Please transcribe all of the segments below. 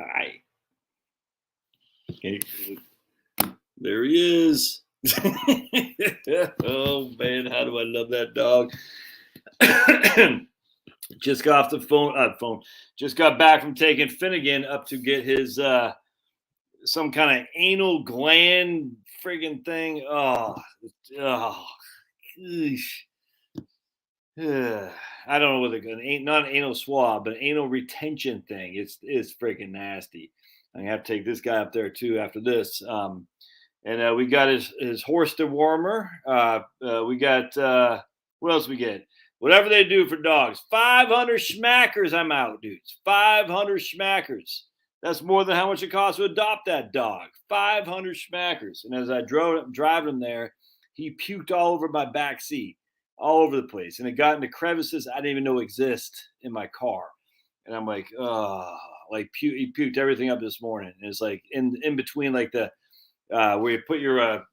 Hi. Okay. There he is. Oh man, how do I love that dog? Just got off the phone. Just got back from taking Finnegan up to get his some kind of anal gland friggin' thing. Oh, eesh. I don't know what not an anal swab, but an anal retention thing. It's freaking nasty. I'm gonna have to take this guy up there too after this. And we got his horse dewormer. We got what else we get? Whatever they do for dogs. 500 schmackers. I'm out, dudes. 500 schmackers. That's more than how much it costs to adopt that dog. 500 schmackers. And as I driving him there, he puked all over my back seat, all over the place, and it got into crevices I didn't even know exist in my car. And I'm like, oh, like he puked everything up this morning. And it's like in between like the where you put your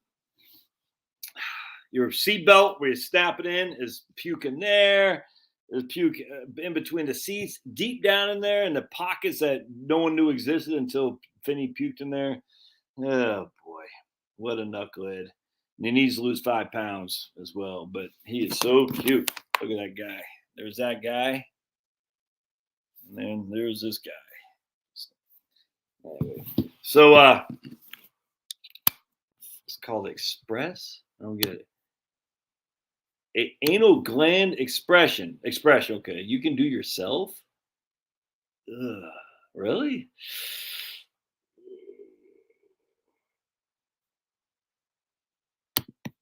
seatbelt where you snap it in is puke in there. There's puke in between the seats, deep down in there, in the pockets that no one knew existed until Finney puked in there. Oh boy, what a knucklehead! And he needs to lose 5 pounds as well. But he is so cute. Look at that guy. There's that guy, and then there's this guy. Anyway, so it's called Express. I don't get it. Anal gland expression. Okay, you can do yourself. Ugh, really?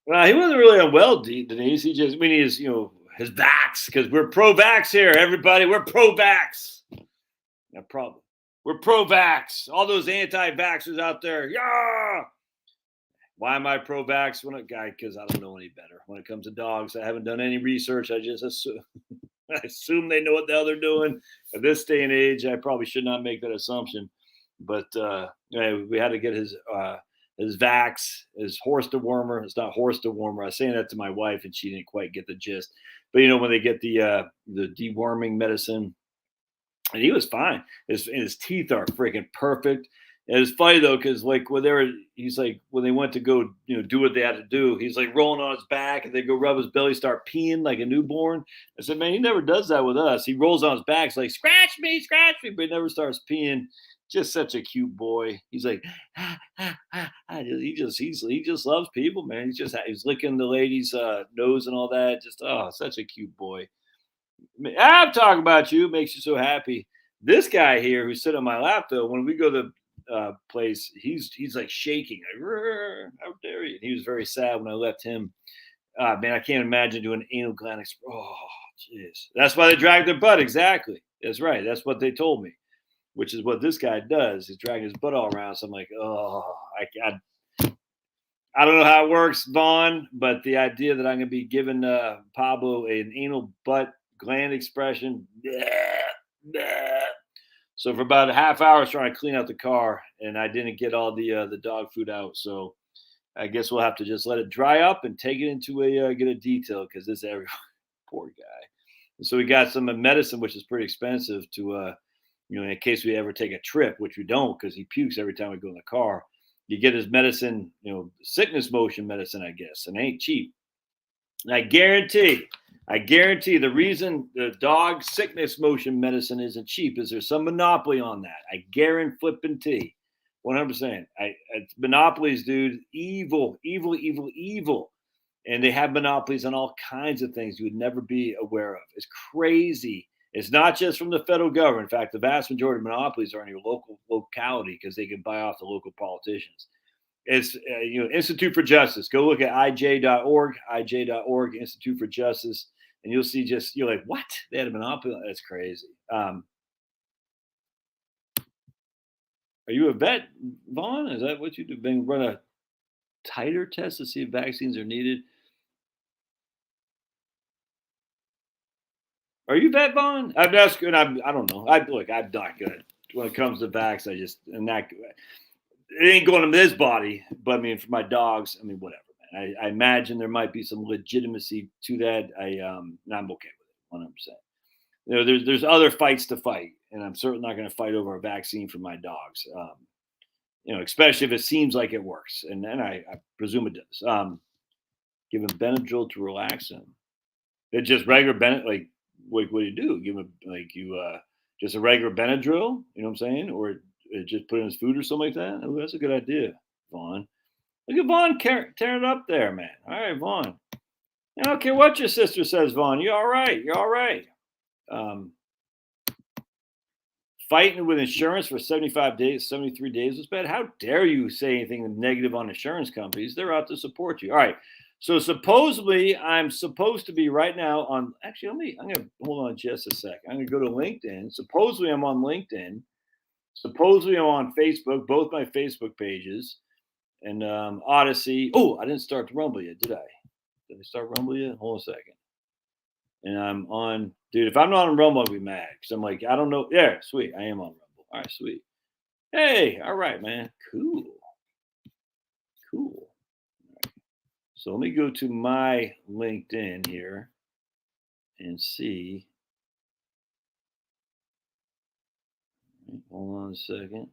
Well, he wasn't really unwell, Denise. He just, we need his, his vax, because we're pro-vax here, everybody. We're pro-vax. No problem. We're pro-vax. All those anti-vaxxers out there. Yeah. Why am I pro-vax? Because I don't know any better. When it comes to dogs, I haven't done any research. I just assume they know what the hell they're doing. At this day and age, I probably should not make that assumption. But we had to get his vax, his horse dewormer. It's not horse dewormer. I was saying that to my wife, and she didn't quite get the gist. But when they get the deworming medicine, and he was fine. His teeth are freaking perfect. And it's funny though, because like when they went to go do what they had to do, he's like rolling on his back, and they go rub his belly, start peeing like a newborn. I said, man, he never does that with us. He rolls on his back, he's like scratch me, but he never starts peeing. Just such a cute boy. He's like, he just loves people, man. He's licking the lady's nose and all that. Just such a cute boy. I'm talking about you. It makes you so happy. This guy here who's sitting on my lap though, when we go to place, he's like shaking, like, how dare you? And he was very sad when I left him. Man, I can't imagine doing anal gland. Oh, jeez. That's why they drag their butt. Exactly. That's right. That's what they told me, which is what this guy does. He's dragging his butt all around. So I'm like, I don't know how it works, Vaughn, but the idea that I'm going to be giving Pablo an anal butt gland expression. So for about a half hour, I was trying to clean out the car, and I didn't get all the dog food out. So I guess we'll have to just let it dry up and take it into get a detail, because this everyone. Poor guy. And so we got some medicine, which is pretty expensive to in case we ever take a trip, which we don't, because he pukes every time we go in the car. You get his medicine, sickness motion medicine, I guess, and it ain't cheap. And I guarantee the reason the dog sickness motion medicine isn't cheap is there's some monopoly on that. I guarantee 100%. Monopolies, dude, evil. And they have monopolies on all kinds of things you would never be aware of. It's crazy. It's not just from the federal government. In fact, the vast majority of monopolies are in your local locality, because they can buy off the local politicians. It's Institute for Justice. Go look at ij.org, Institute for Justice, and you'll see you're like, what? They had a monopoly? That's crazy. Are you a vet, Vaughn? Is that what you do? Run a titer test to see if vaccines are needed? Are you vet, Vaughn? I'm asking. I don't know. I'm not good when it comes to vax. It ain't going to this body, but I mean, for my dogs, I mean, whatever, man. I imagine there might be some legitimacy to that. I'm okay with it, 100%. There's other fights to fight, and I'm certainly not going to fight over a vaccine for my dogs. Especially if it seems like it works, and I presume it does. Give them Benadryl to relax them. It's just regular like what do you do? Give them just a regular Benadryl, you know what I'm saying, or just put in his food or something like that. Oh, that's a good idea, Vaughn. Look at Vaughn tearing it up there, man. All right, Vaughn. I don't care what your sister says, Vaughn. You're all right. You're all right. Fighting with insurance for 75 days, 73 days was bad. How dare you say anything negative on insurance companies? They're out to support you. All right. So supposedly I'm supposed to be right now on, actually, I'm going to hold on just a second. I'm going to go to LinkedIn. Supposedly I'm on LinkedIn. Supposedly I'm on Facebook, both my Facebook pages, and Odyssey. Oh, I didn't start the Rumble yet, did I? Did I start Rumble yet? Hold on a second. And I'm on, dude, if I'm not on Rumble, I'll be mad. Because I'm like, I don't know. Yeah, sweet. I am on Rumble. All right, sweet. Hey, all right, man. Cool. Cool. All right. So let me go to my LinkedIn here and see. Hold on a second.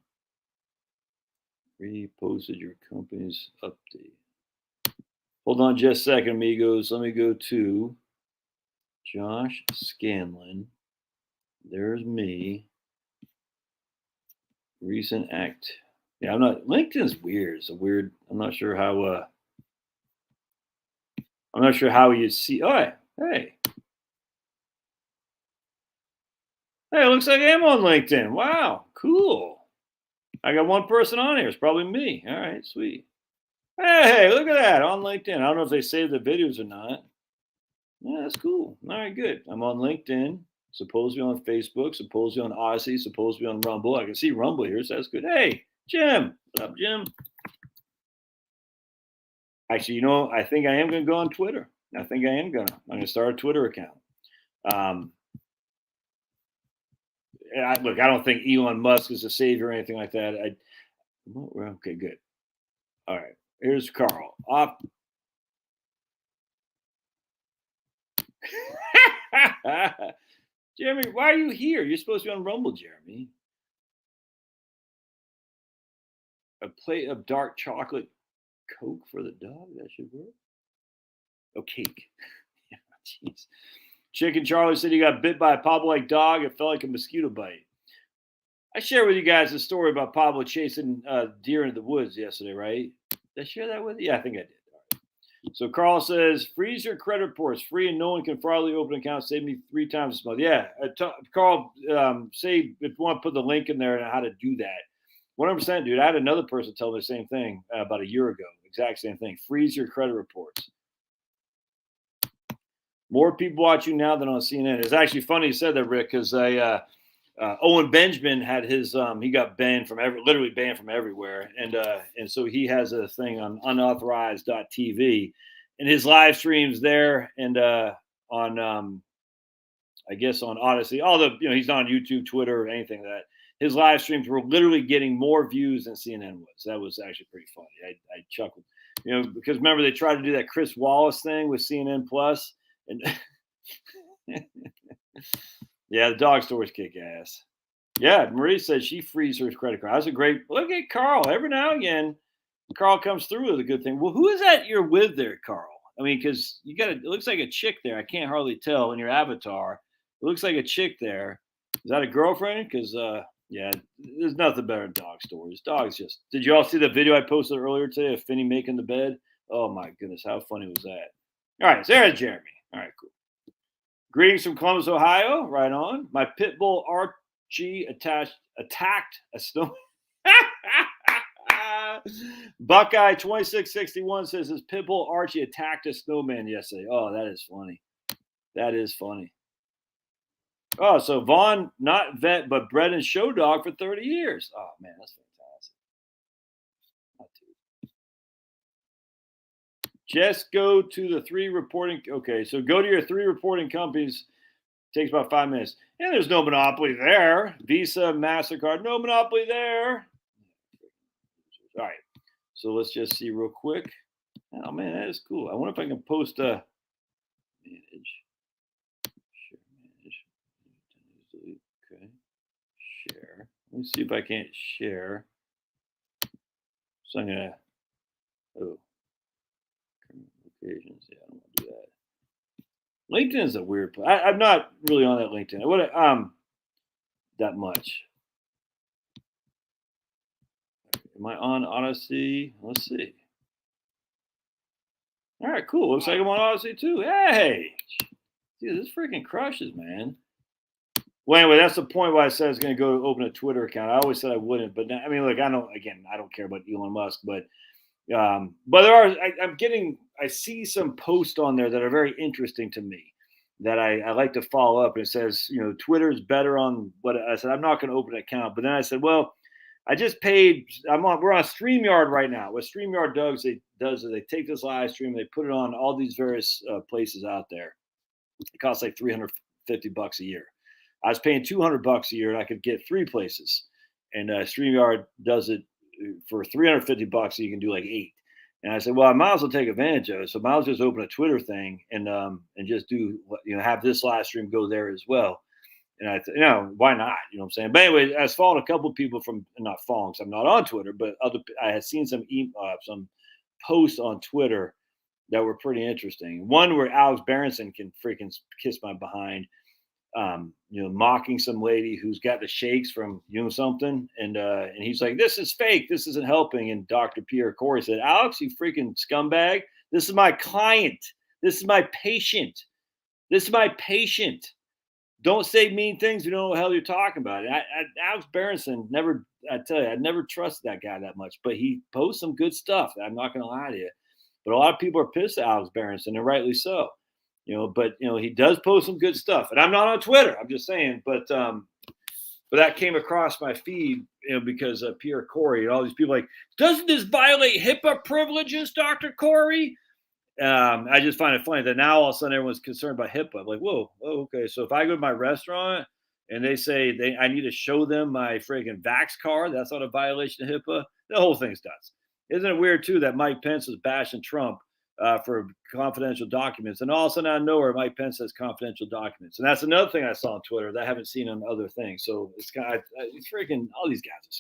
Reposted your company's update. Hold on just a second, amigos. Let me go to Josh Scanlon. There's me. Recent act. Yeah, I'm not. LinkedIn's weird. It's a weird. I'm not sure how. I'm not sure how you see. Oh, hey. Hey, it looks like I am on LinkedIn. Wow, cool. I got one person on here. It's probably me. All right, sweet. Hey, look at that on LinkedIn. I don't know if they saved the videos or not. Yeah, that's cool. All right, good. I'm on LinkedIn. Supposedly on Facebook. Supposedly on Odyssey. Supposedly on Rumble. I can see Rumble here, so that's good. Hey, Jim. What's up, Jim? Actually, I think I am going to go on Twitter. I'm going to start a Twitter account. Look, I don't think Elon Musk is a savior or anything like that. Okay, good. All right, here's Carl. Jeremy, why are you here? You're supposed to be on Rumble, Jeremy. A plate of dark chocolate Coke for the dog? That should work. Oh, cake. Yeah, jeez. Chicken Charlie said he got bit by a Pablo-like dog. It felt like a mosquito bite. I shared with you guys a story about Pablo chasing deer into the woods yesterday, right? Did I share that with you? Yeah, I think I did. All right. So Carl says, freeze your credit reports. Free and no one can fraudulently open an account. Save me 3 times this month. Yeah, Carl, say if you want to put the link in there and how to do that. 100%, dude. I had another person tell me the same thing about a year ago. Exact same thing. Freeze your credit reports. More people watch you now than on CNN. It's actually funny you said that, Rick, because Owen Benjamin had his he got banned from literally banned from everywhere, and so he has a thing on unauthorized.tv, and his live streams there and on I guess on Odyssey. Although he's not on YouTube, Twitter, or anything like that. His live streams were literally getting more views than CNN was. That was actually pretty funny. I chuckled, because remember they tried to do that Chris Wallace thing with CNN Plus. And yeah, the dog stories kick ass. Yeah, Marie says she frees her credit card. That's a great look at Carl. Every now and again, Carl comes through with a good thing. Well, who is that you're with there, Carl? I mean, because it looks like a chick there. I can't hardly tell in your avatar. It looks like a chick there. Is that a girlfriend? Because yeah, there's nothing better than dog stories. Dogs just. Did you all see the video I posted earlier today of Finney making the bed? Oh my goodness, how funny was that? All right, so there's Jeremy. All right, cool. Greetings from Columbus, Ohio. Right on. My pit bull Archie attacked a snow. Buckeye 2661 says his pit bull Archie attacked a snowman yesterday. Oh, that is funny. That is funny. Oh, so Vaughn, not vet, but bred and show dog for 30 years. Oh, man, that's fantastic. Just go to the 3 reporting. Okay, so go to your 3 reporting companies. Takes about 5 minutes. And there's no monopoly there. Visa, MasterCard, no monopoly there. All right. So let's just see real quick. Oh, man, that is cool. I wonder if I can post a manage. Share manage. Okay. Let me see if I can't share. So I'm gonna. Oh, occasions. Yeah, I don't want to do that. LinkedIn is a weird place. I'm not really on that LinkedIn. I would that much. Am I on Odyssey? Let's see. All right, cool. Looks like I'm on Odyssey too. Hey, dude, this freaking crushes, man. Well, anyway, that's the point why I said I was going to go open a Twitter account. I always said I wouldn't, but now, I mean, look, I don't care about Elon Musk, but there are. I see some posts on there that are very interesting to me that I like to follow up. It says, Twitter is better on what I said. I'm not going to open an account, but then I said, well, I just paid. We're on StreamYard right now. What StreamYard does is they take this live stream, they put it on all these various places out there. It costs like $350 a year. I was paying $200 a year, and I could get 3 places. And StreamYard does it for $350. You can do like 8. And I said, well, I might as well take advantage of it. So I might as well just open a Twitter thing and just do have this live stream go there as well. And I thought, why not? You know what I'm saying? But anyway, I was following a couple of people not following, because I'm not on Twitter, but I had seen some posts on Twitter that were pretty interesting. One where Alex Berenson can freaking kiss my behind, mocking some lady who's got the shakes from something, and he's like, "This is fake. This isn't helping." And Dr. Pierre Corey said, "Alex, you freaking scumbag! This is my client. This is my patient. This is my patient. Don't say mean things. You don't know what the hell you're talking about." Alex Berenson, I tell you, I never trusted that guy that much, but he posts some good stuff. I'm not going to lie to you. But a lot of people are pissed at Alex Berenson, and rightly so. But he does post some good stuff. And I'm not on Twitter. I'm just saying. But that came across my feed, because Pierre Corey and all these people like, doesn't this violate HIPAA privileges, Dr. Corey? I just find it funny that now all of a sudden everyone's concerned about HIPAA. I'm like, whoa, okay. So if I go to my restaurant and they say I need to show them my friggin' Vax card, that's not a violation of HIPAA. The whole thing's nuts. Isn't it weird too that Mike Pence was bashing Trump for confidential documents, and all of a sudden out of nowhere Mike Pence has confidential documents, and that's another thing I saw on Twitter that I haven't seen on other things. So it's freaking all these guys are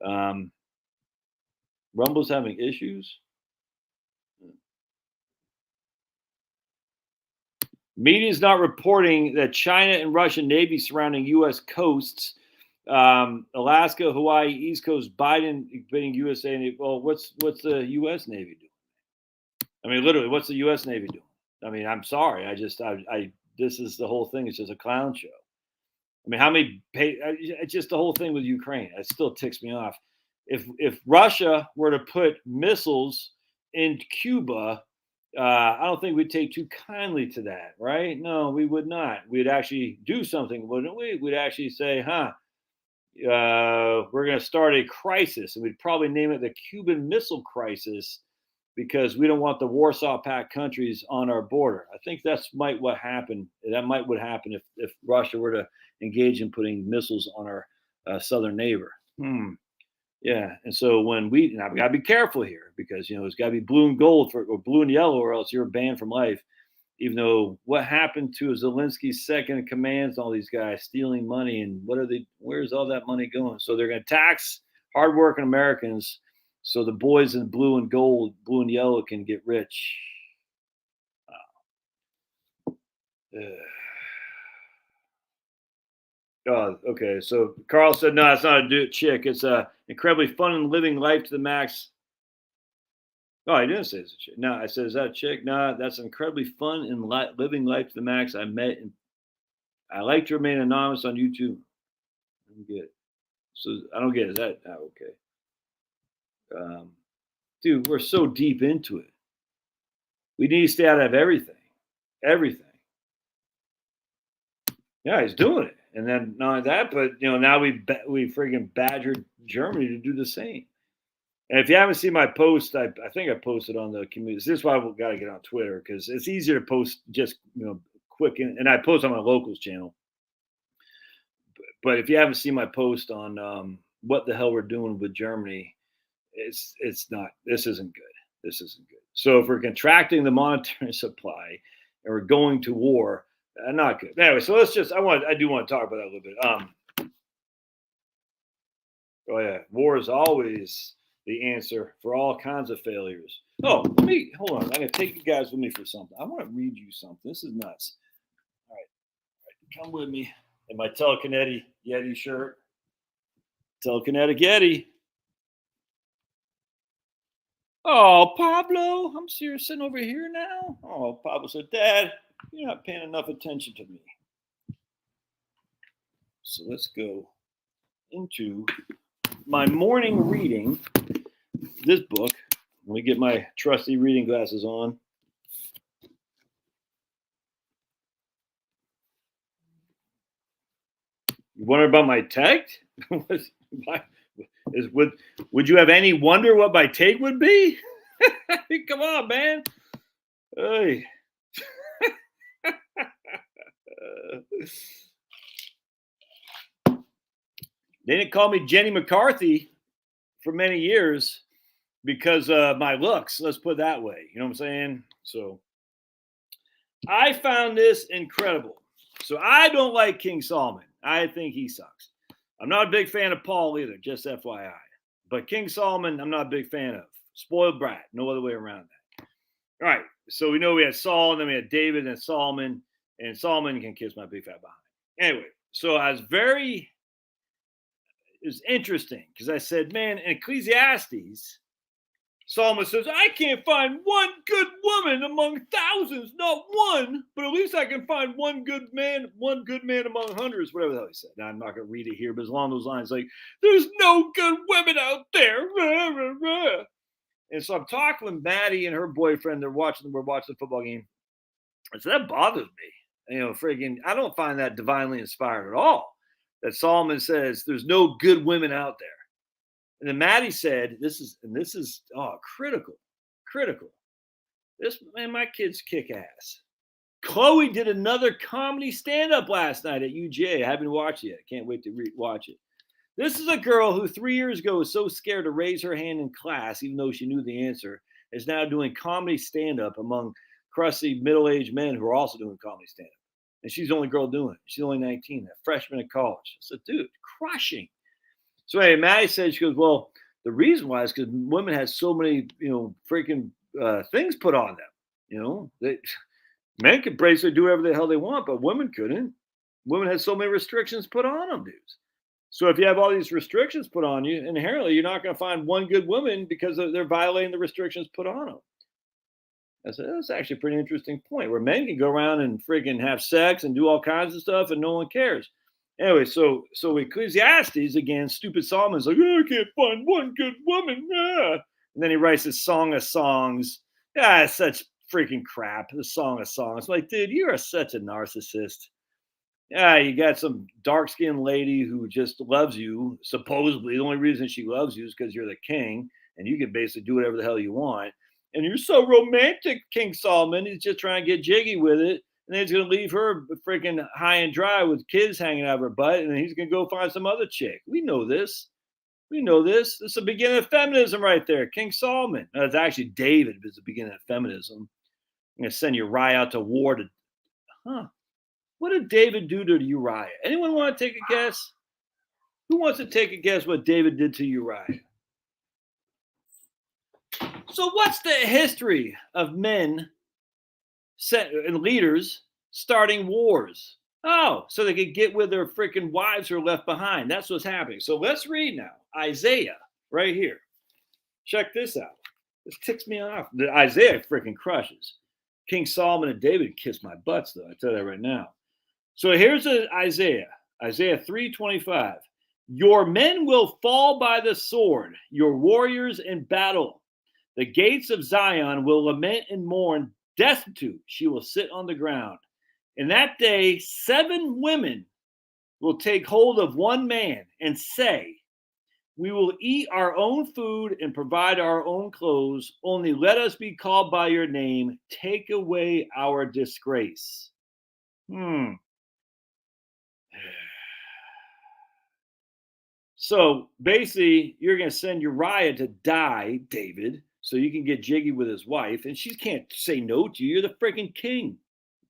scumbags, dude. Rumble's having issues. Media is not reporting that China and Russian Navy surrounding U.S. coasts, Alaska, Hawaii, East Coast, Biden invading USA Navy. Well, what's the U.S. Navy doing? I mean, literally, what's the U.S. Navy doing? I mean, I'm sorry. This is the whole thing. It's just a clown show. I mean, it's just the whole thing with Ukraine. It still ticks me off. If Russia were to put missiles in Cuba, I don't think we'd take too kindly to that, right? No, we would not. We'd actually do something, wouldn't we? We'd actually say, we're going to start a crisis, and we'd probably name it the Cuban Missile Crisis, because we don't want the Warsaw Pact countries on our border. I think that's what happened. That might what happen if Russia were to engage in putting missiles on our southern neighbor. Yeah, and so when we got to be careful here, because it's got to be blue and gold or blue and yellow, or else you're banned from life. Even though what happened to Zelensky's second in commands, all these guys stealing money, and where's all that money going? So they're going to tax hardworking Americans, so the boys in blue and gold, blue and yellow can get rich. Oh, okay. So Carl said, no, it's not a chick. It's incredibly fun and living life to the max. Oh, he didn't say it's a chick. No, I said, is that a chick? No, that's incredibly fun and living life to the max. I met, and I like to remain anonymous on YouTube. I don't get it. So I don't get it. Is that okay? Dude, we're so deep into it. We need to stay out of everything. Everything. Yeah, he's doing it. And then not only that, but now we friggin' badgered Germany to do the same. And if you haven't seen my post, I think I posted on the community. This is why we've got to get on Twitter, because it's easier to post just quick, and I post on my locals channel. But if you haven't seen my post on what the hell we're doing with Germany, it's not. This isn't good. This isn't good. So if we're contracting the monetary supply and we're going to war, not good. Anyway, so let's just. I do want to talk about that a little bit. Oh yeah, war is always the answer for all kinds of failures. Oh, hold on. I'm gonna take you guys with me for something. I want to read you something. This is nuts. All right, come with me in my telekinetic Yeti shirt. Telekinetic Yeti. Oh, Pablo, I'm serious sitting over here now. Oh, Pablo said, Dad, you're not paying enough attention to me. So let's go into my morning reading. This book. Let me get my trusty reading glasses on. You wonder about my take? Would you have any wonder what my take would be? Come on, man. Hey. They didn't call me Jenny McCarthy for many years because of my looks. Let's put it that way. You know what I'm saying? So I found this incredible. So I don't like King Solomon. I think he sucks. I'm not a big fan of Paul either, just FYI. But King Solomon, I'm not a big fan of. Spoiled brat. No other way around that. All right. So we know we had Saul, and then we had David and Solomon. And Solomon can kiss my big fat behind. Anyway, so it was interesting because I said, man, in Ecclesiastes, Solomon says, I can't find one good woman among thousands, not one, but at least I can find one good man among hundreds, whatever the hell he said. Now, I'm not going to read it here, but it's along those lines, like, there's no good women out there. And so I'm talking with Maddie and her boyfriend. We're watching the football game. And so that bothers me. You know, friggin', I don't find that divinely inspired at all. That Solomon says there's no good women out there. And then Maddie said, this is critical. This, man, my kids kick ass. Chloe did another comedy stand-up last night at UGA. I haven't watched it yet. Can't wait to watch it. This is a girl who 3 years ago was so scared to raise her hand in class, even though she knew the answer, is now doing comedy stand-up among crusty middle-aged men who are also doing comedy stand-up. And she's the only girl doing it. She's only 19, a freshman in college. I said, dude, crushing. So anyway, Maddie said, she goes, well, the reason why is because women have so many, freaking things put on them. Men could basically do whatever the hell they want, but women couldn't. Women had so many restrictions put on them, dudes. So if you have all these restrictions put on you, inherently you're not going to find one good woman because they're violating the restrictions put on them. I said, that's actually a pretty interesting point, where men can go around and freaking have sex and do all kinds of stuff and no one cares. Anyway, so Ecclesiastes, again, stupid Solomon's like, I can't find one good woman. And then he writes this Song of Songs. It's such freaking crap, the Song of Songs. Like, dude, you are such a narcissist. You got some dark-skinned lady who just loves you, supposedly. The only reason she loves you is because you're the king, and you can basically do whatever the hell you want. And you're so romantic, King Solomon. He's just trying to get jiggy with it. And then he's going to leave her freaking high and dry with kids hanging out of her butt. And then he's going to go find some other chick. We know this. This is the beginning of feminism right there. King Solomon. No, it's actually David is the beginning of feminism. I'm going to send Uriah out to war What did David do to Uriah? Anyone want to take a guess? Who wants to take a guess what David did to Uriah? So what's the history of men and leaders starting wars? Oh, so they could get with their freaking wives who are left behind. That's what's happening. So let's read now. Isaiah, right here. Check this out. This ticks me off. Isaiah freaking crushes. King Solomon and David kiss my butts, though. I tell you that right now. So here's Isaiah 3:25. Your men will fall by the sword, your warriors in battle. The gates of Zion will lament and mourn. Destitute, she will sit on the ground. In that day, 7 women will take hold of one man and say, we will eat our own food and provide our own clothes. Only let us be called by your name. Take away our disgrace. So basically, you're going to send Uriah to die, David, so you can get jiggy with his wife, and she can't say no to you. You're the freaking king,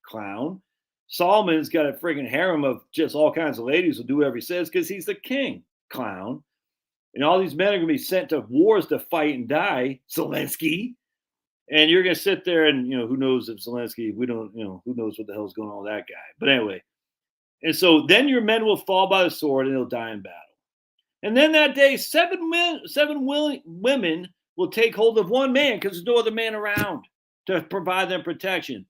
clown. Solomon's got a freaking harem of just all kinds of ladies who'll do whatever he says because he's the king, clown. And all these men are going to be sent to wars to fight and die, Zelensky. And you're going to sit there and, who knows if Zelensky, we don't, who knows what the hell's going on with that guy. But anyway, and so then your men will fall by the sword and they'll die in battle. And then that day, seven women will take hold of one man because there's no other man around to provide them protection.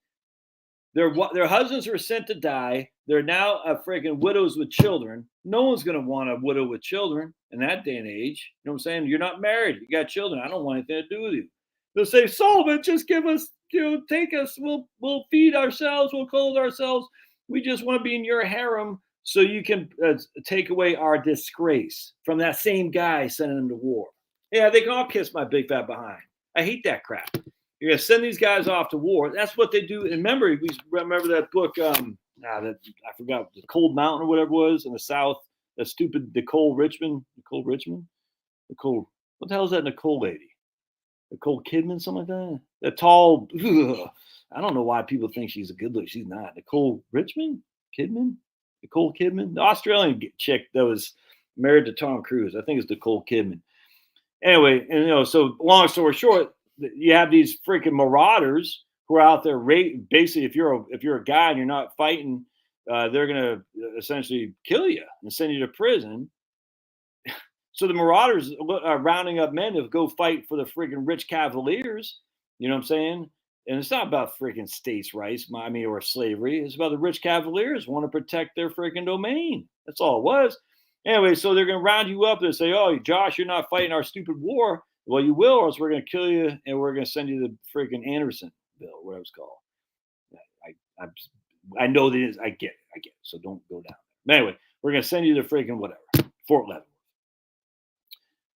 Their husbands were sent to die. They're now freaking widows with children. No one's going to want a widow with children in that day and age. You know what I'm saying? You're not married. You got children. I don't want anything to do with you. They'll say, Solomon, just give us, take us. We'll feed ourselves. We'll clothe ourselves. We just want to be in your harem so you can take away our disgrace from that same guy sending them to war. Yeah, they can all kiss my big fat behind. I hate that crap. You're going to send these guys off to war. That's what they do. And remember that book, I forgot, the Cold Mountain or whatever it was in the South, that stupid Nicole Richmond. What the hell is that Nicole lady? Nicole Kidman, something like that? That tall, I don't know why people think she's a good look. She's not. Nicole Kidman, the Australian chick that was married to Tom Cruise. I think it's Nicole Kidman. Anyway, and so long story short, you have these freaking marauders who are out there. Basically, if you're a guy and you're not fighting, they're gonna essentially kill you and send you to prison. So the marauders are rounding up men to go fight for the freaking rich cavaliers. You know what I'm saying? And it's not about freaking states' rights, or slavery. It's about the rich cavaliers who want to protect their freaking domain. That's all it was. Anyway, so they're going to round you up and say, "Oh, Josh, you're not fighting our stupid war." Well, you will, or else we're going to kill you, and we're going to send you the freaking Anderson bill, whatever it's called. I know that it is. I get it. So don't go down. But anyway, we're going to send you the freaking whatever, Fort Leavenworth.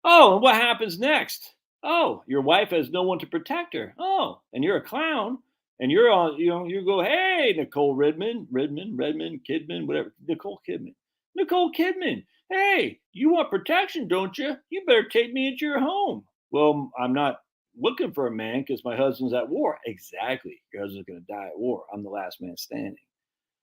Oh, and what happens next? Oh, your wife has no one to protect her. Oh, and you're a clown, and you're on. You go, hey, Nicole Redmond, Kidman, whatever. Nicole Kidman. Hey, you want protection, don't you? You better take me into your home. Well, I'm not looking for a man because my husband's at war. Exactly. Your husband's going to die at war. I'm the last man standing.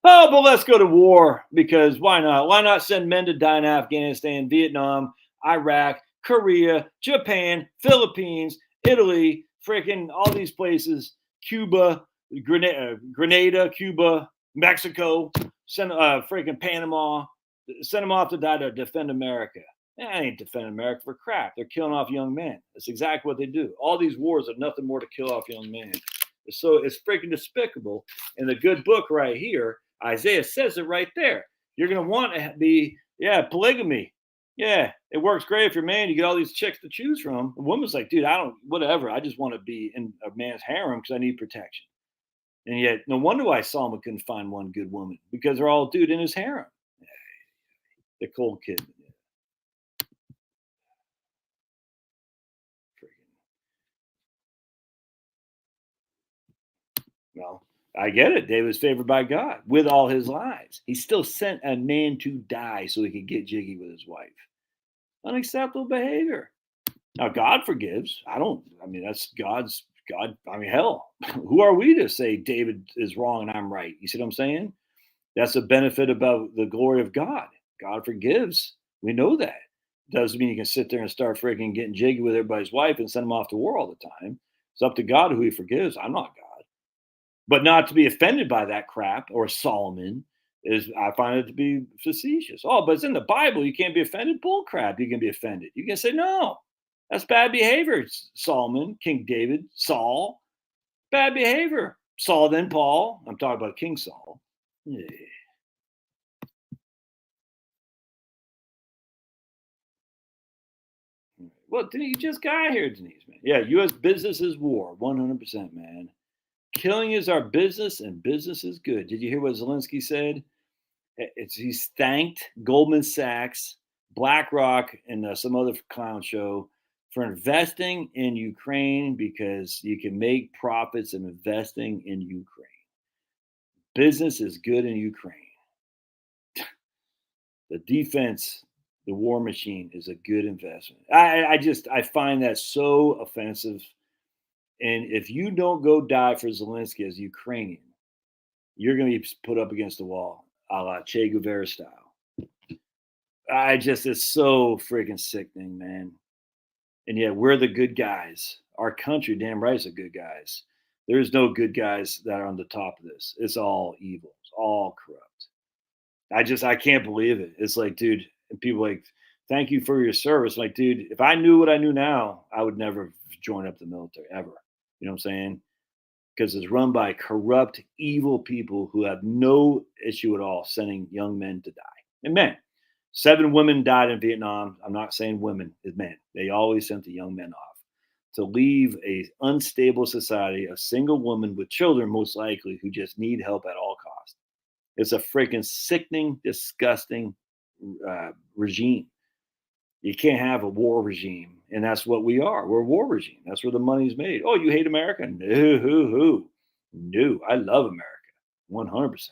Oh, but let's go to war because why not? Why not send men to die in Afghanistan, Vietnam, Iraq, Korea, Japan, Philippines, Italy, freaking all these places, Cuba, Grenada, Cuba, Mexico, freaking Panama, send them off to die to defend America. I ain't defending America for crap. They're killing off young men. That's exactly what they do. All these wars are nothing more to kill off young men. So it's freaking despicable. And the good book right here, Isaiah says it right there. You're going to want to be, polygamy. Yeah, it works great if you're a man. You get all these chicks to choose from. A woman's like, dude, I just want to be in a man's harem because I need protection. And yet, no wonder why Solomon couldn't find one good woman because they're all dude in his harem. The cold kid. Well, I get it. David was favored by God with all his lies. He still sent a man to die so he could get jiggy with his wife. Unacceptable behavior. Now, God forgives. That's God's God. Hell, who are we to say David is wrong and I'm right? You see what I'm saying? That's a benefit about the glory of God. God forgives. We know that. Doesn't mean you can sit there and start freaking getting jiggy with everybody's wife and send them off to war all the time. It's up to God who he forgives. I'm not God. But not to be offended by that crap or Solomon I find it to be facetious. Oh, but it's in the Bible. You can't be offended. Bull crap. You can be offended. You can say, no, that's bad behavior. Solomon, King David, Saul, bad behavior. Saul, then Paul. I'm talking about King Saul. Yeah. Well, you just got here, Denise, man. Yeah, U.S. business is war, 100%, man. Killing is our business, and business is good. Did you hear what Zelensky said? He's thanked Goldman Sachs, BlackRock, and some other clown show for investing in Ukraine because you can make profits in investing in Ukraine. Business is good in Ukraine. The defense, the war machine is a good investment. I find that so offensive. And if you don't go die for Zelensky as Ukrainian, you're going to be put up against the wall, a la Che Guevara style. It's so freaking sickening, man. And yet we're the good guys. Our country, damn right, is the good guys. There's no good guys that are on the top of this. It's all evil. It's all corrupt. I can't believe it. It's like, dude, and people like, thank you for your service. Like, dude, if I knew what I knew now, I would never join up the military ever. You know what I'm saying? Because it's run by corrupt, evil people who have no issue at all sending young men to die. And men, 7 women died in Vietnam. I'm not saying women, it's men. They always sent the young men off to leave a unstable society, a single woman with children, most likely, who just need help at all costs. It's a freaking sickening, disgusting regime. You can't have a war regime, and that's what we are. We're a war regime. That's where the money's made. Oh, you hate America? No, I love America, 100%.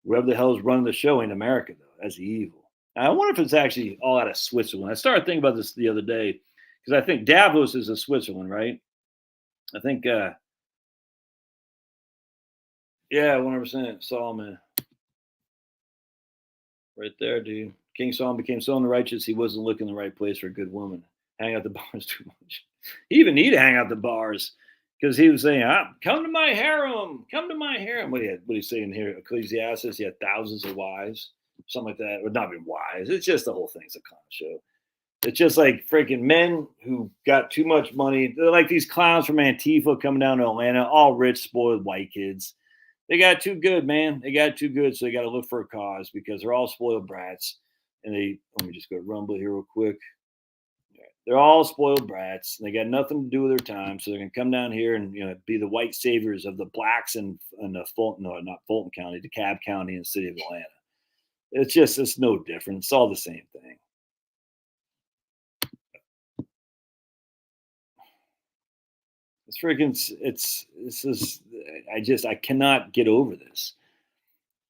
Whoever the hell is running the show ain't America, though. That's evil. I wonder if it's actually all out of Switzerland. I started thinking about this the other day because I think Davos is in Switzerland, right? I think, yeah, 100%. Solomon, right there, dude. King Solomon became so unrighteous he wasn't looking in the right place for a good woman. Hang out the bars too much. He even need to hang out the bars because he was saying, "Come to my harem, come to my harem." What he's saying here, Ecclesiastes, he had thousands of wives, something like that. Or not even wives. It's just the whole thing's a clown show. It's just like freaking men who got too much money. They're like these clowns from Antifa coming down to Atlanta, all rich, spoiled white kids. They got too good, man. They got too good, so they got to look for a cause because they're all spoiled brats. And let me just go Rumble here real quick. They're all spoiled brats. And they got nothing to do with their time, so they're gonna come down here and be the white saviors of the blacks in the Fulton, no, not Fulton County, DeKalb County, and the city of Atlanta. It's no different. It's all the same thing. It's freaking. I cannot get over this.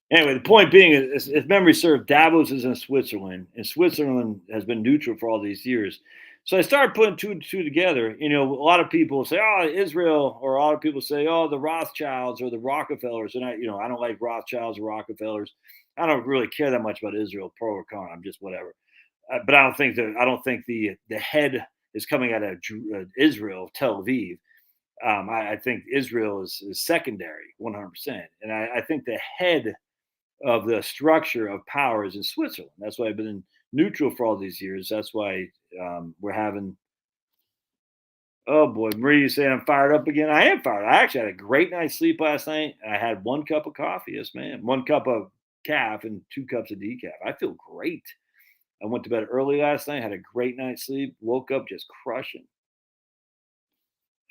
Anyway, the point being is, if memory serves, Davos is in Switzerland, and Switzerland has been neutral for all these years. So I started putting two and two together. A lot of people say, "Oh, Israel," or a lot of people say, "Oh, the Rothschilds or the Rockefellers." And I don't like Rothschilds or Rockefellers. I don't really care that much about Israel, pro or con. I'm just whatever. But I don't think the head is coming out of Israel, Tel Aviv. I think Israel is secondary, 100%, and I think the head of the structure of power is in Switzerland. That's why I've been neutral for all these years. That's why we're having. Oh boy, Marie, you saying I'm fired up again? I am fired. I actually had a great night's sleep last night. I had 1 cup of coffee. Yes, man. 1 cup of calf and 2 cups of decaf. I feel great. I went to bed early last night. Had a great night's sleep. Woke up just crushing.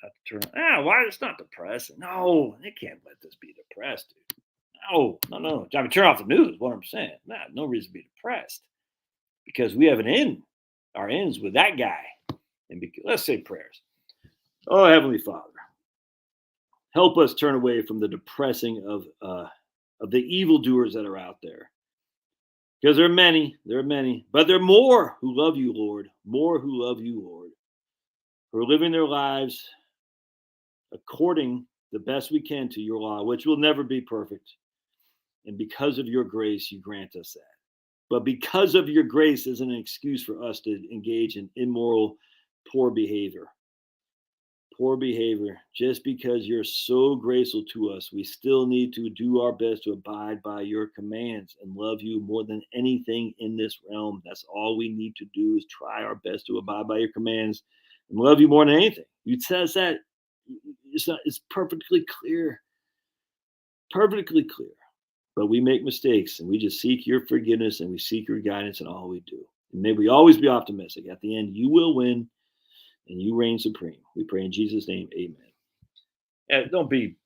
Have to turn. Why it's not depressing? No, they can't let this be depressed, dude. No. I mean, turn off the news, 100%. No reason to be depressed because we have an end. Our ends with that guy. And let's say prayers. Oh, Heavenly Father, help us turn away from the depressing of the evildoers that are out there. Because there are many, but there are more who love you, Lord. More who love you, Lord. Who are living their lives according the best we can to your law, which will never be perfect. And because of your grace, you grant us that. But because of your grace isn't an excuse for us to engage in immoral, poor behavior. Poor behavior. Just because you're so graceful to us, we still need to do our best to abide by your commands and love you more than anything in this realm. That's all we need to do is try our best to abide by your commands and love you more than anything. You says that it's perfectly clear. Perfectly clear. But we make mistakes and we just seek your forgiveness and we seek your guidance in all we do. And may we always be optimistic. At the end, you will win and you reign supreme. We pray in Jesus' name, amen. And don't be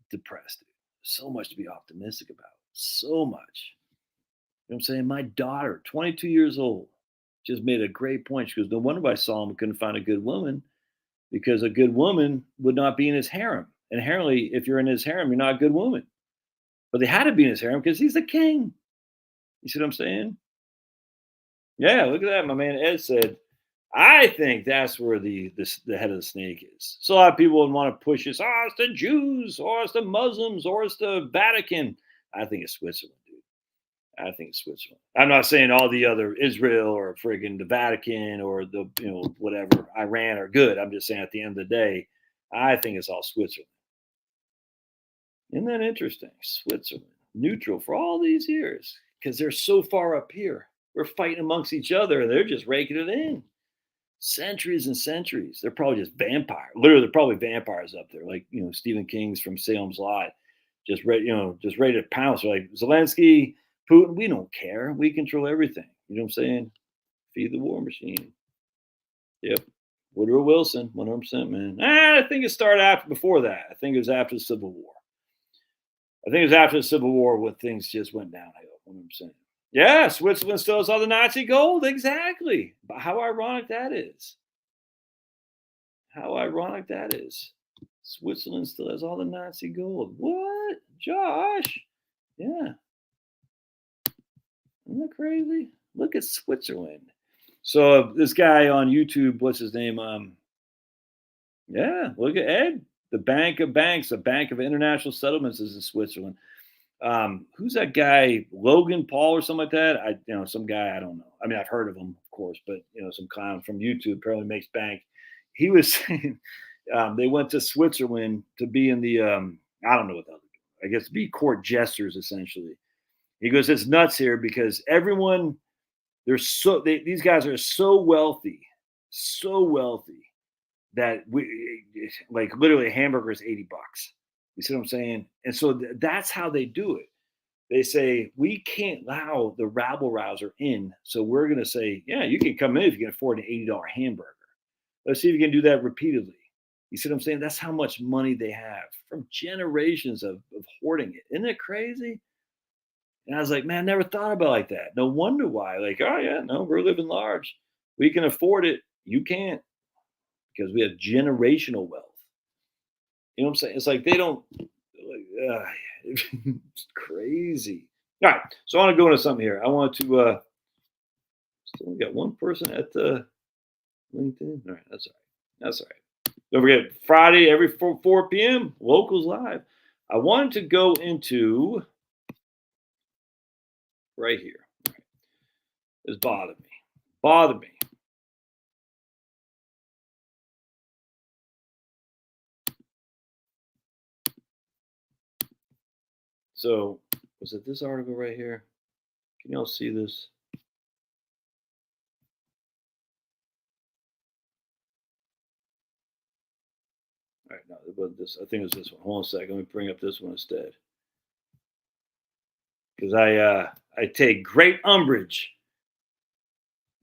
depressed. Dude. So much to be optimistic about. So much. You know what I'm saying? My daughter, 22 years old, just made a great point. She goes, no wonder why Solomon couldn't find a good woman, because a good woman would not be in his harem. Inherently, if you're in his harem, you're not a good woman. But they had to be in his harem because he's the king. You see what I'm saying? Yeah, look at that. My man Ed said, I think that's where the head of the snake is. So a lot of people would want to push this. Oh, it's the Jews, or it's the Muslims, or it's the Vatican. I think it's Switzerland, dude. I think it's Switzerland. I'm not saying all the other Israel or friggin' the Vatican or the whatever Iran are good. I'm just saying at the end of the day, I think it's all Switzerland. Isn't that interesting? Switzerland, neutral for all these years because they're so far up here. We're fighting amongst each other and they're just raking it in. Centuries and centuries. They're probably just vampires. Literally, they're probably vampires up there, like Stephen King's from Salem's Lot, just ready, just ready to pounce. They're like Zelensky, Putin, we don't care. We control everything. You know what I'm saying? Feed the war machine. Yep. Woodrow Wilson, 100%, man. I think it started before that. I think it was after the Civil War. I think it was after the Civil War when things just went downhill, 100%. Yeah, Switzerland still has all the Nazi gold. Exactly. But how ironic that is. How ironic that is. Switzerland still has all the Nazi gold. What? Josh? Yeah. Isn't that crazy? Look at Switzerland. So this guy on YouTube, what's his name? Yeah, look at Ed. The Bank of Banks, the Bank of International Settlements is in Switzerland. Who's that guy? Logan Paul or something like that? Some guy, I don't know. I mean, I've heard of him, of course, but some clown from YouTube apparently makes bank. He was saying they went to Switzerland to be in the I don't know what I guess to be court jesters essentially. He goes, it's nuts here because everyone these guys are so wealthy that like literally a hamburger is $80. You see what I'm saying? And so that's how they do it. They say, we can't allow the rabble rouser in. So we're going to say, yeah, you can come in if you can afford an $80 hamburger. Let's see if you can do that repeatedly. You see what I'm saying? That's how much money they have from generations of hoarding it. Isn't it crazy? And I was like, man, I never thought about it like that. No wonder why. Like, oh, yeah, no, we're living large. We can afford it. You can't because we have generational wealth. You know what I'm saying? It's like they don't. It's crazy. All right, so I want to go into something here. I want to. Still got one person at the LinkedIn. All right, that's all right. That's all right. Don't forget Friday every 4 p.m. Locals Live. I wanted to go into right here. All right. This bothered me. Bothered me. So, was it this article right here? Can y'all see this? All right, no, it wasn't this. I think it was this one. Hold on a second. Let me bring up this one instead. Because I take great umbrage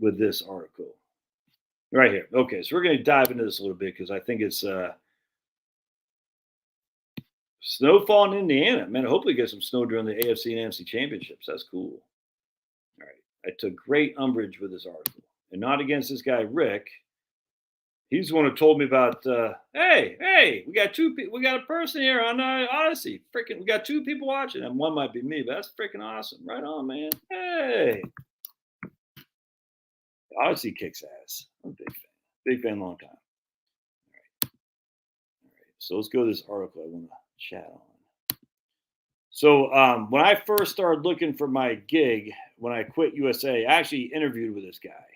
with this article. Right here. Okay, so we're going to dive into this a little bit because I think it's snowfall in Indiana. Man, hopefully get some snow during the AFC and NFC championships. That's cool. All right. I took great umbrage with this article. And not against this guy, Rick. He's the one who told me about, hey, we got a person here on Odyssey. Freaking, we got 2 people watching, and one might be me, but that's freaking awesome. Right on, man. Hey. Odyssey kicks ass. I'm a big fan. Big fan, long time. All right. So let's go to this article I want to chat on. So when I first started looking for my gig, when I quit USA, I actually interviewed with this guy.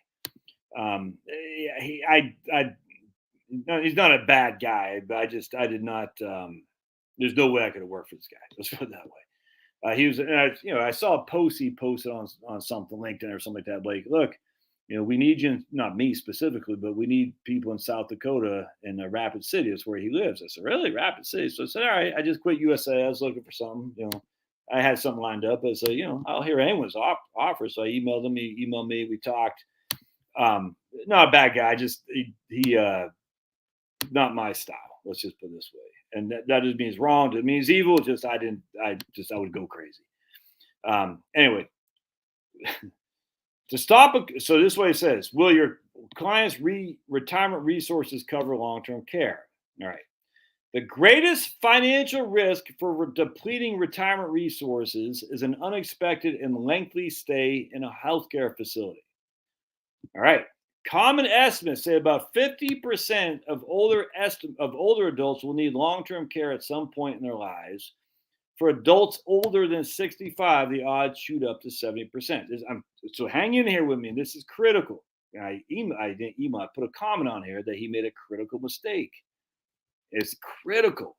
He's not a bad guy, but I did not. There's no way I could have worked for this guy. Let's put it that way. He was, I saw a post he posted on something, LinkedIn or something like that. Like, look, we need you, not me specifically, but we need people in South Dakota in Rapid City. That's where he lives. I said, really? Rapid City? So I said, all right, I just quit USA. I was looking for something, I had something lined up. I said, I'll hear anyone's offer. So I emailed him. He emailed me. We talked. Not a bad guy. Just he not my style. Let's just put it this way. And that doesn't mean it's wrong. It means evil. I would go crazy. Anyway, to stop. So this way it says, will your client's retirement resources cover long-term care? All right. The greatest financial risk for depleting retirement resources is an unexpected and lengthy stay in a healthcare facility. All right. Common estimates say about 50% of older adults will need long-term care at some point in their lives. For adults older than 65, the odds shoot up to 70%. So hang in here with me. This is critical. I didn't email. I put a comment on here that he made a critical mistake. It's critical.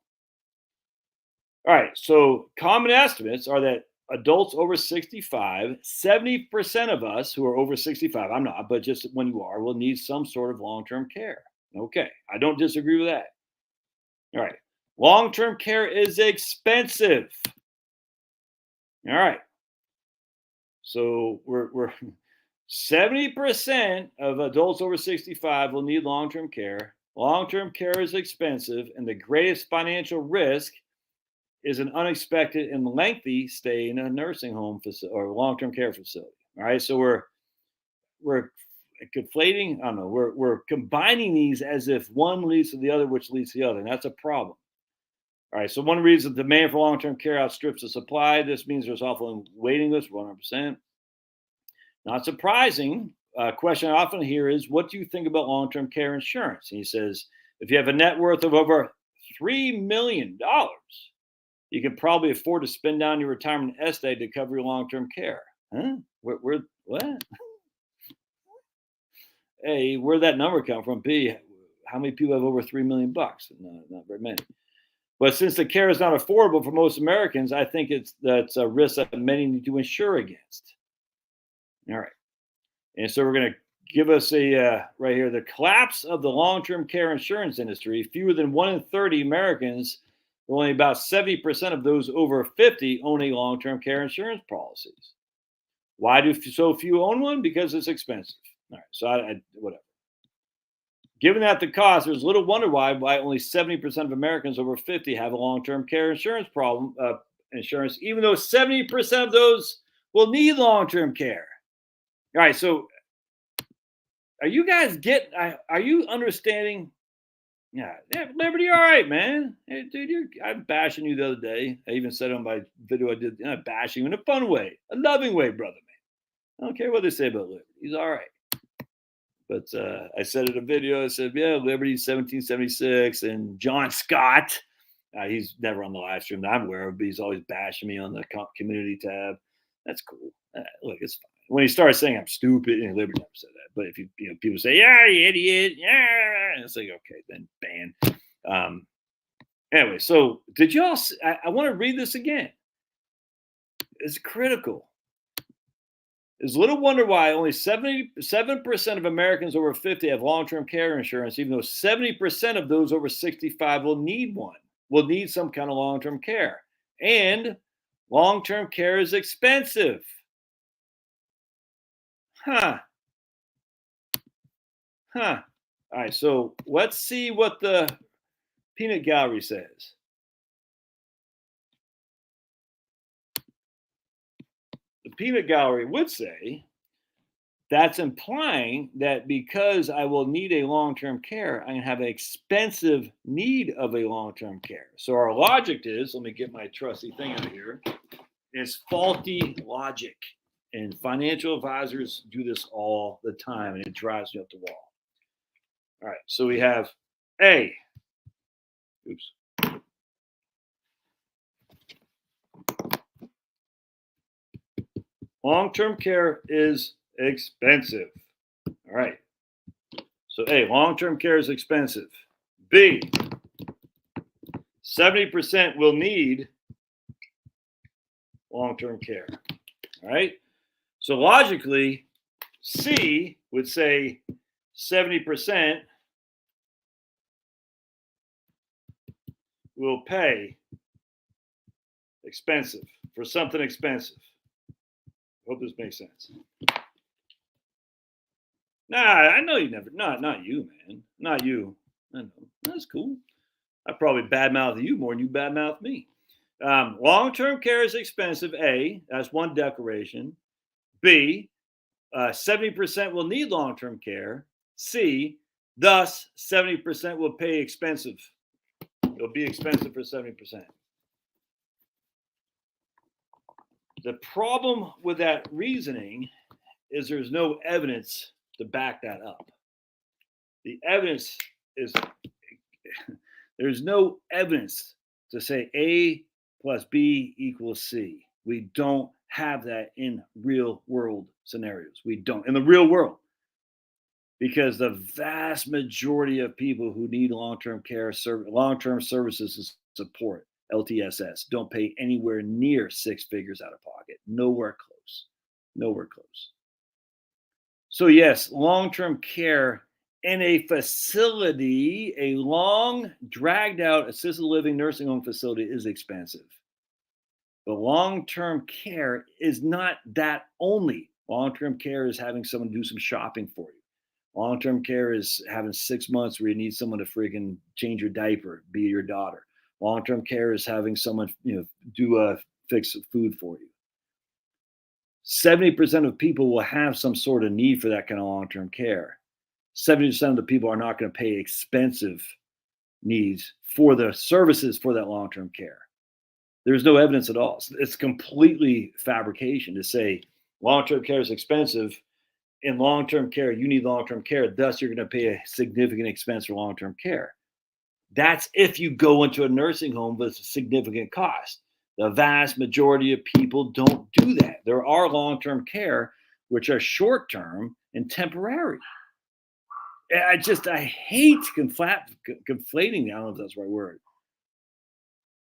All right. So common estimates are that adults over 65, 70% of us who are over 65, I'm not, but just when you are, will need some sort of long-term care. Okay. I don't disagree with that. All right. Long-term care is expensive. All right. So we're 70% of adults over 65 will need long-term care. Long-term care is expensive, and the greatest financial risk is an unexpected and lengthy stay in a nursing home facility or long-term care facility. All right. So we're conflating, I don't know, we're combining these as if one leads to the other, which leads to the other. And that's a problem. All right, so one reason the demand for long-term care outstrips the supply. This means there's often waiting lists, 100%. Not surprising. A question I often hear is, what do you think about long-term care insurance? And he says, if you have a net worth of over $3 million, you can probably afford to spend down your retirement nest egg to cover your long-term care. Huh? What? A, where'd that number come from? B, how many people have over $3 million? No, not very many. But since the care is not affordable for most Americans, I think that's a risk that many need to insure against. All right. And so we're going to give us a right here, the collapse of the long-term care insurance industry. Fewer than 1 in 30 Americans, only about 70% of those over 50 own a long-term care insurance policies. Why do so few own one? Because it's expensive. All right. So whatever. Given that the cost, there's little wonder why only 70% of Americans over 50 have a long-term care insurance insurance, even though 70% of those will need long-term care. All right, so are you guys are you understanding? Yeah, Liberty, all right, man. Hey, dude, I'm bashing you the other day. I even said on my video I did, bashing you in a fun way, a loving way, brother, man. I don't care what they say about Liberty. He's all right. But I said in a video, I said, yeah, Liberty 1776 and John Scott. He's never on the live stream that I'm aware of, but he's always bashing me on the community tab. That's cool. Look, it's fine. When he starts saying I'm stupid, and Liberty never said that. But if people say, yeah, you idiot, yeah, it's like, okay, then ban. Anyway, so did you all? I want to read this again. It's critical. There's little wonder why only 77% of Americans over 50 have long-term care insurance, even though 70% of those over 65 will need some kind of long-term care. And long-term care is expensive. Huh. All right, so let's see what the peanut gallery says. The peanut gallery would say that's implying that because I will need a long-term care, I can have an expensive need of a long-term care. So our logic is, let me get my trusty thing out here, is faulty logic. And financial advisors do this all the time, and it drives me up the wall. All right, so we have A. Oops. Long-term care is expensive. All right. So A, long-term care is expensive. B, 70% will need long-term care. All right. So logically, C would say 70% will pay expensive for something expensive. Hope this makes sense. Nah, I know you never. Not you, man. Not you. I know. That's cool. I probably badmouth you more than you badmouth me. Long-term care is expensive. A, that's one declaration. B, 70% will need long-term care. C, thus 70% will pay expensive. It'll be expensive for 70%. The problem with that reasoning is there's no evidence to back that up. The evidence is there's no evidence to say A plus B equals C. We don't have that in real world scenarios. We don't. In the real world. Because the vast majority of people who need long-term care, long-term services and support, LTSS, don't pay anywhere near 6 figures out of pocket. Nowhere close. Nowhere close. So yes, long-term care in a facility, a long, dragged-out assisted living nursing home facility is expensive. But long-term care is not that only. Long-term care is having someone do some shopping for you. Long-term care is having 6 months where you need someone to freaking change your diaper, be your daughter. Long-term care is having someone, fix food for you. 70% of people will have some sort of need for that kind of long-term care. 70% of the people are not going to pay expensive needs for the services for that long-term care. There's no evidence at all. It's completely fabrication to say long-term care is expensive. In long-term care, you need long-term care. Thus, you're going to pay a significant expense for long-term care. That's if you go into a nursing home with a significant cost. The vast majority of people don't do that. There are long-term care, which are short-term and temporary. I hate conflating. I don't know if that's the right word.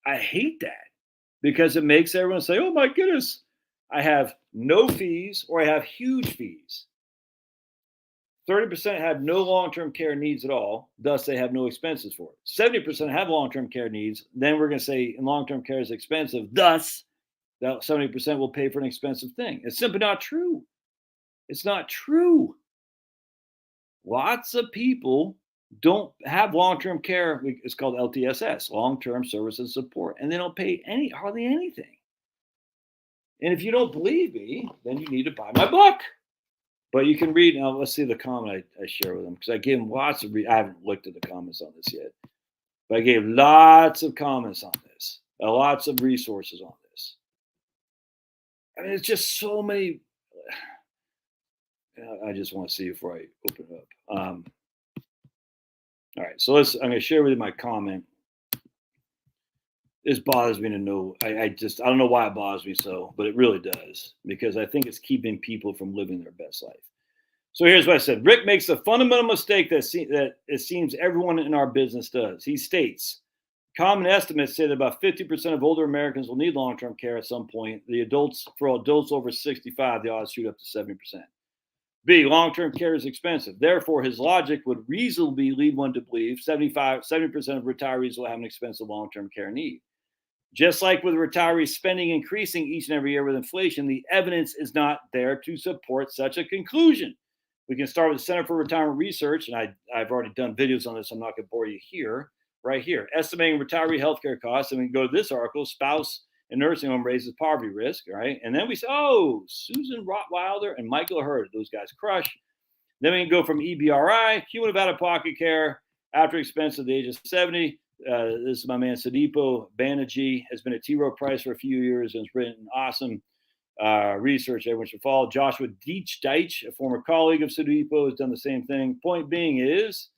I hate that because it makes everyone say, oh my goodness, I have no fees or I have huge fees. 30% have no long-term care needs at all. Thus, they have no expenses for it. 70% have long-term care needs. Then we're going to say long-term care is expensive. Thus, that 70% will pay for an expensive thing. It's simply not true. It's not true. Lots of people don't have long-term care. It's called LTSS, long-term services support, and they don't pay hardly anything. And if you don't believe me, then you need to buy my book. But you can read now. Let's see the comment I share with them because I gave them lots of. I haven't looked at the comments on this yet, but I gave lots of comments on this, lots of resources on this. I mean, it's just so many. I just want to see before I open it up. All right, so I'm going to share with you my comment. This bothers me to know. I don't know why it bothers me so, but it really does because I think it's keeping people from living their best life. So here's what I said. Rick makes a fundamental mistake that it seems everyone in our business does. He states, common estimates say that about 50% of older Americans will need long-term care at some point. For adults over 65, the odds shoot up to 70%. B, long-term care is expensive. Therefore, his logic would reasonably lead one to believe 70% of retirees will have an expensive long-term care need. Just like with retirees spending increasing each and every year with inflation, the evidence is not there to support such a conclusion. We can start with the Center for Retirement Research, and I've already done videos on this. So I'm not going to bore you here. Right here, estimating retiree healthcare costs, and we can go to this article, spouse and nursing home raises poverty risk, right? And then we say, oh, Susan Rottweiler and Michael Hurd, those guys crush. Then we can go from EBRI, cumulative out-of-pocket care after expense at the age of 70. This is my man Sadipo Banerjee, has been at T. Rowe Price for a few years and has written awesome research everyone should follow. Joshua Deitch, a former colleague of Sadipo, has done the same thing. Point being is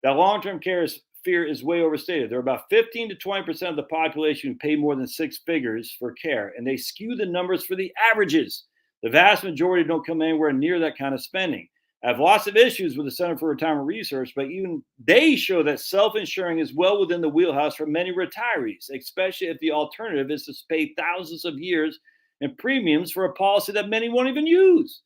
that long-term care fear is way overstated. There are about 15 to 20% of the population who pay more than 6 figures for care, and they skew the numbers for the averages. The vast majority don't come anywhere near that kind of spending. I have lots of issues with the Center for Retirement Research, but even they show that self-insuring is well within the wheelhouse for many retirees, especially if the alternative is to pay thousands of years in premiums for a policy that many won't even use.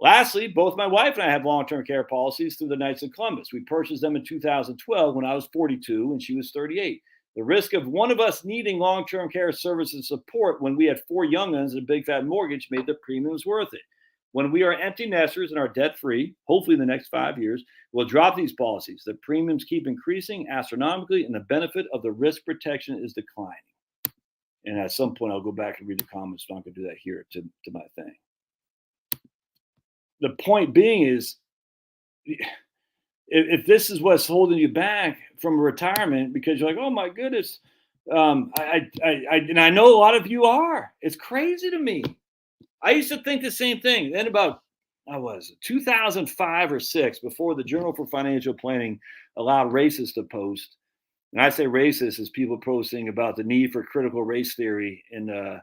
Lastly, both my wife and I have long-term care policies through the Knights of Columbus. We purchased them in 2012 when I was 42 and she was 38. The risk of one of us needing long-term care services and support when we had 4 young ones and a big fat mortgage made the premiums worth it. When we are empty nesters and are debt-free, hopefully in the next 5 years, we'll drop these policies. The premiums keep increasing astronomically and the benefit of the risk protection is declining. And at some point, I'll go back and read the comments. So I'm not going to do that here to my thing. The point being is, if this is what's holding you back from retirement because you're like, oh my goodness, and I know a lot of you are. It's crazy to me. I used to think the same thing. Then about 2005 or 6, before the Journal for Financial Planning allowed racists to post, And I say racist is people posting about the need for critical race theory in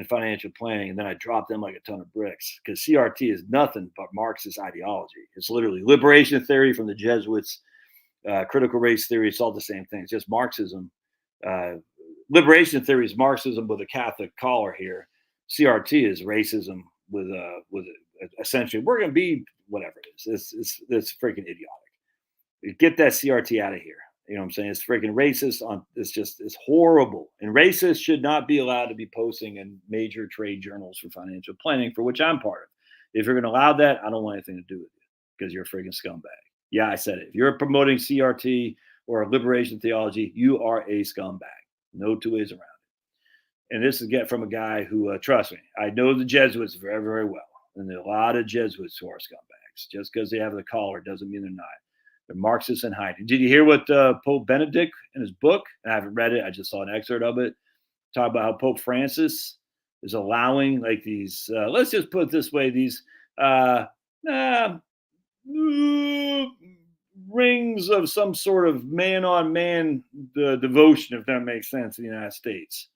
financial planning, and then I drop them like a ton of bricks because CRT is nothing but Marxist ideology. It's literally liberation theory from the Jesuits, critical race theory. It's all the same thing. It's just Marxism. Uh, liberation theory is Marxism with a Catholic collar here. CRT is racism with essentially we're going to be whatever it is. It's freaking idiotic. Get that CRT out of here. You know what I'm saying? It's freaking racist. It's horrible. And racists should not be allowed to be posting in major trade journals for financial planning, for which I'm part of. If you're going to allow that, I don't want anything to do with you because you're a freaking scumbag. Yeah, I said it. If you're promoting CRT or liberation theology, you are a scumbag. No two ways around it. And this is get from a guy who, trust me, I know the Jesuits very, very well. And there are a lot of Jesuits who are scumbags. Just because they have the collar doesn't mean they're not. They're Marxists in hiding. Did you hear what Pope Benedict in his book? I haven't read it. I just saw an excerpt of it. Talk about how Pope Francis is allowing like these. Let's just put it this way: these rings of some sort of man-on-man devotion, if that makes sense, in the United States.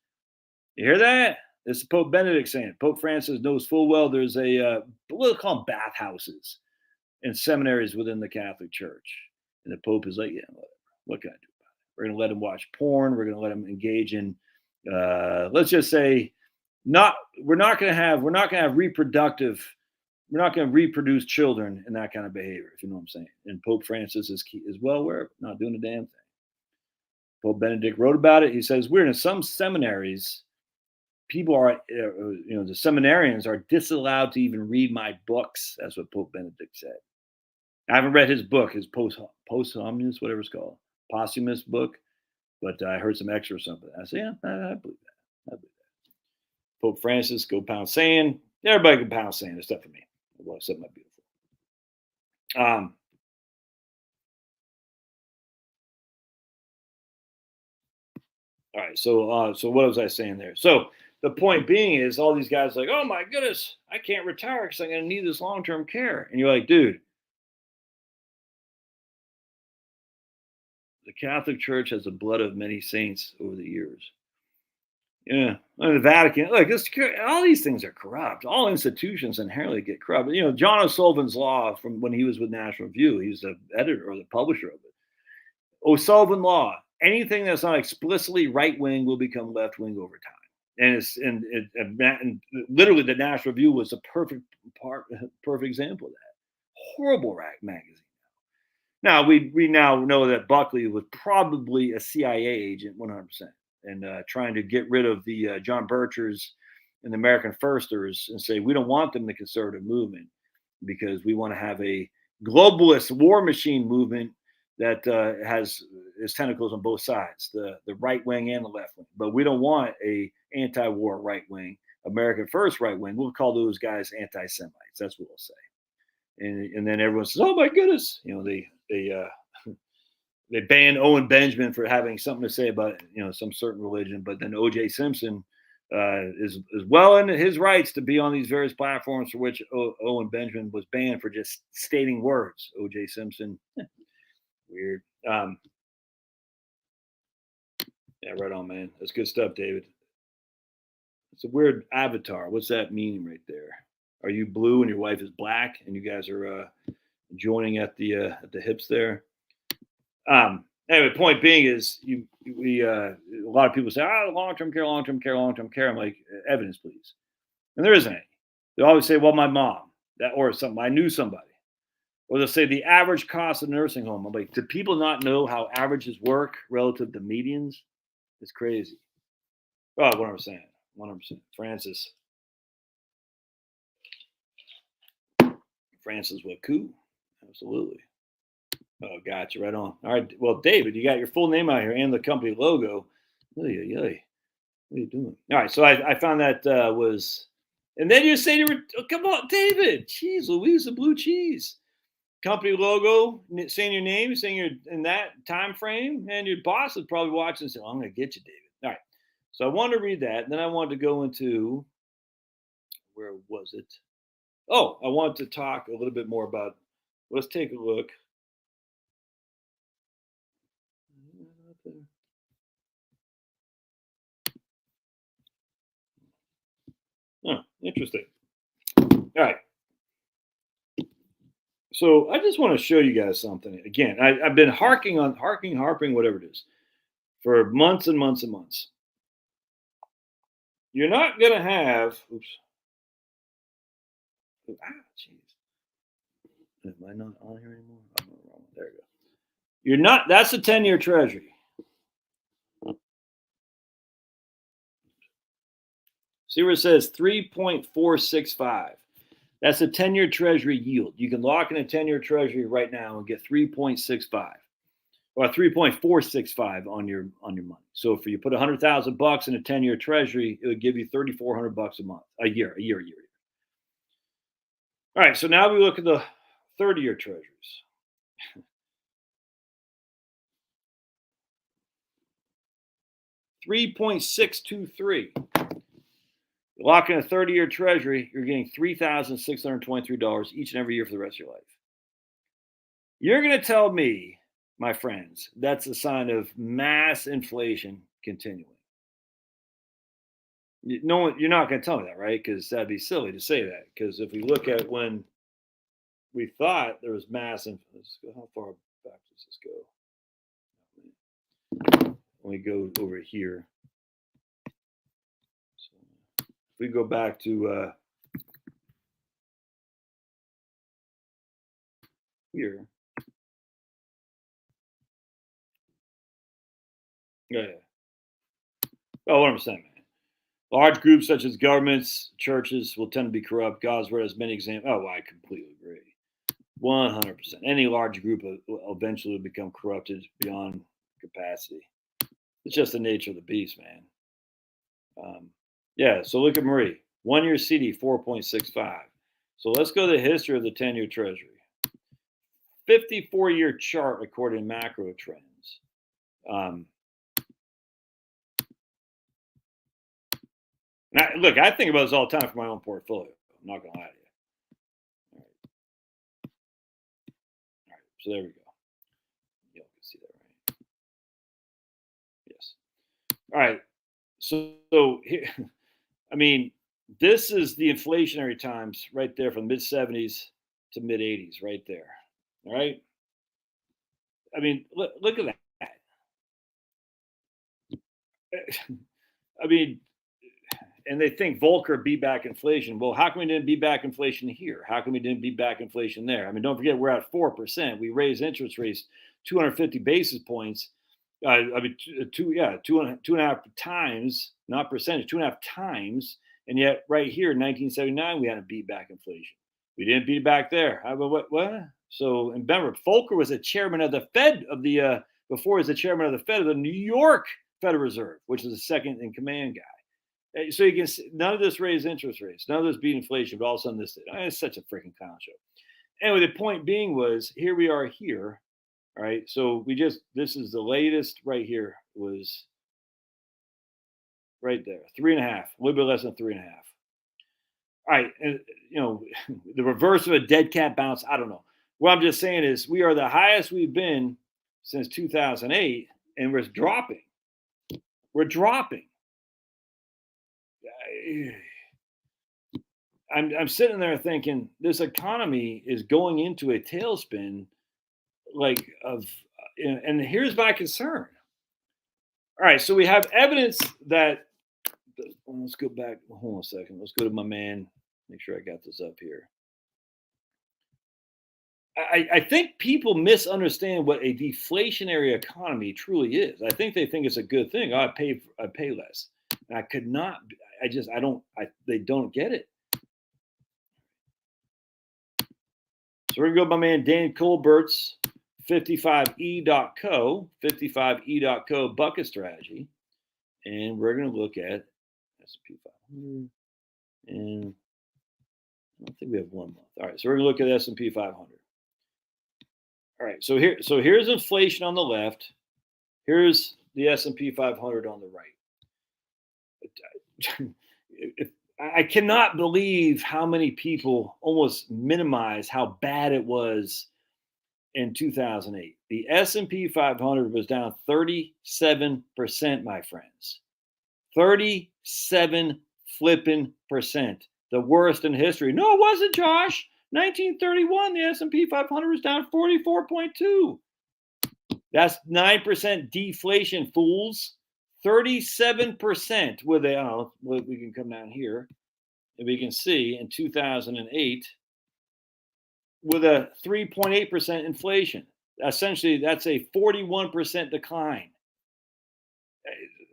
You hear that? This is Pope Benedict saying it. Pope Francis knows full well there's we'll call them bathhouses and seminaries within the Catholic Church. And the Pope is like, yeah, whatever. What can I do about it? We're going to let him watch porn. We're going to let him engage in, let's just say, we're not going to have reproduce children in that kind of behavior, if you know what I'm saying. And Pope Francis is well aware of it, not doing a damn thing. Pope Benedict wrote about it. He says, we're in some seminaries, people are, the seminarians are disallowed to even read my books. That's what Pope Benedict said. I haven't read his book, his posthumous, whatever it's called, posthumous book, but I heard some extra or something. I said, yeah, I believe that. Pope Francis, go pound sand. Everybody can pound sand, except for me. Well, except my beautiful. All right, so what was I saying there? So the point being is all these guys are like, oh my goodness, I can't retire because I'm going to need this long-term care. And you're like, dude, the Catholic Church has the blood of many saints over the years. Yeah, and the Vatican, like this, all these things are corrupt. All institutions inherently get corrupt. You know, John O'Sullivan's Law from when he was with National Review, he was the editor or the publisher of it. O'Sullivan Law, anything that's not explicitly right wing will become left wing over time. And literally the National Review was a perfect example of that. Horrible magazine. Now we now know that Buckley was probably a CIA agent, 100%, and trying to get rid of the John Birchers and the American Firsters and say we don't want them in the conservative movement because we want to have a globalist war machine movement that has its tentacles on both sides, the right wing and the left wing. But we don't want a anti-war right wing, American First right wing. We'll call those guys anti-Semites. That's what we'll say. And then everyone says, "Oh my goodness!" You know, they banned Owen Benjamin for having something to say about some certain religion, but then O.J. Simpson is well in his rights to be on these various platforms for which Owen Benjamin was banned for just stating words. O.J. Simpson, weird. Yeah, right on, man. That's good stuff, David. It's a weird avatar. What's that meaning right there? Are you blue and your wife is black, and you guys are joining at the hips there? Anyway, point being is a lot of people say, long-term care. I'm like, evidence, please. And there isn't any. They always say, well, my mom, or something. I knew somebody. Or they'll say the average cost of nursing home. I'm like, do people not know how averages work relative to medians? It's crazy. Oh, 100%. 100%. Francis Waku. Absolutely. Oh, gotcha. Right on. All right. Well, David, you got your full name out here and the company logo. What are you doing? All right. So I found that was, and then you say, come on, David. Cheese, Louise, the blue cheese. Company logo, saying your name, saying you're in that time frame, and your boss is probably watching and saying, I'm going to get you, David. All right. So I wanted to read that. And then I wanted to go into, where was it? Oh, I wanted to talk a little bit more about, let's take a look. Interesting. All right. So I just want to show you guys something. Again, I've been harping, whatever it is, for months and months and months. You're not going to have, oops. Ah, jeez. Am I not on here anymore? I'm on the wrong one. There we go. You're not, that's a 10-year treasury. See where it says 3.465. That's a 10-year treasury yield. You can lock in a 10-year treasury right now and get 3.65 or 3.465 on your money. So if you put $100,000 in a 10-year treasury, it would give you $3,400 a month, a year. All right, so now we look at the 30-year treasuries. 3.623. You lock in a 30-year treasury, you're getting $3,623 each and every year for the rest of your life. You're going to tell me, my friends, that's a sign of mass inflation continuing. No, you're not going to tell me that, right? Because that'd be silly to say that. Because if we look at when we thought there was mass inflation, how far back does this go? When we go over here, so if we go back to here. Yeah. Well, what I'm saying, man. Large groups such as governments, churches will tend to be corrupt. God's word has many examples. Oh, I completely agree. 100%. Any large group will eventually become corrupted beyond capacity. It's just the nature of the beast, man. Yeah, so look at Marie. 1-year CD, 4.65. So let's go to the history of the 10-year treasury. 54-year chart according to macro trends. Look, I think about this all the time for my own portfolio. I'm not going to lie to you. All right, so there we go. You all can see that, right? Yes. All right. So here, I mean, this is the inflationary times right there from mid 70s to mid 80s, right there. All right. I mean, look at that. I mean, and they think Volcker beat back inflation. Well, how come we didn't beat back inflation here? How come we didn't beat back inflation there? I mean, don't forget we're at 4%. We raised interest rates 250 basis points. Two and a half times, not percentage, 2.5 times. And yet, right here in 1979, we had to beat back inflation. We didn't beat it back there. What? So, and remember, Volcker was the chairman of the Fed before he was the chairman of the Fed of the New York Federal Reserve, which is the second in command guy. So you can see, none of this raised interest rates, none of this beat inflation, but all of a sudden this did. It's such a freaking clown show. Anyway, the point being was, here we are here. All right. So this is the latest right here was right there, 3.5, a little bit less than 3.5. All right. And, the reverse of a dead cat bounce. I don't know. What I'm just saying is we are the highest we've been since 2008, and we're dropping. We're dropping. I'm sitting there thinking this economy is going into a tailspin, and here's my concern. All right, so we have evidence that. Let's go back. Hold on a second. Let's go to my man. Make sure I got this up here. I think people misunderstand what a deflationary economy truly is. I think they think it's a good thing. I pay less. And I could not. They don't get it. So we're gonna go to my man Dan Colbert's 55e.co bucket strategy, and we're gonna look at S&P 500, and I don't think we have 1 month. All right, so we're gonna look at S&P 500. All right, so here's inflation on the left. Here's the S&P 500 on the right. I cannot believe how many people almost minimize how bad it was in 2008. The S&P 500 was down 37%, my friends. 37 flipping percent. The worst in history. No, it wasn't, Josh. 1931, the S&P 500 was down 44.2. That's 9% deflation, fools. 37% with a, I don't know, we can come down here and we can see in 2008 with a 3.8% inflation. Essentially, that's a 41% decline.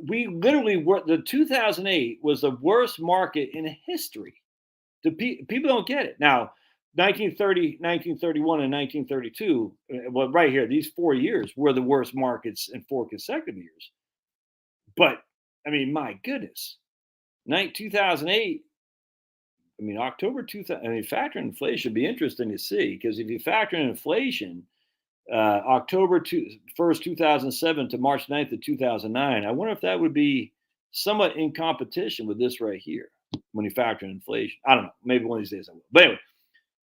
We literally were, the 2008 was the worst market in history. People don't get it. Now, 1930, 1931, and 1932, well, right here, these 4 years were the worst markets in 4 consecutive years. But, I mean, my goodness, 2008, I mean, October 2000, I mean, factor in inflation would be interesting to see, because if you factor in inflation, October 1st, 2007 to March 9th of 2009, I wonder if that would be somewhat in competition with this right here when you factor in inflation. I don't know. Maybe one of these days I will. But anyway,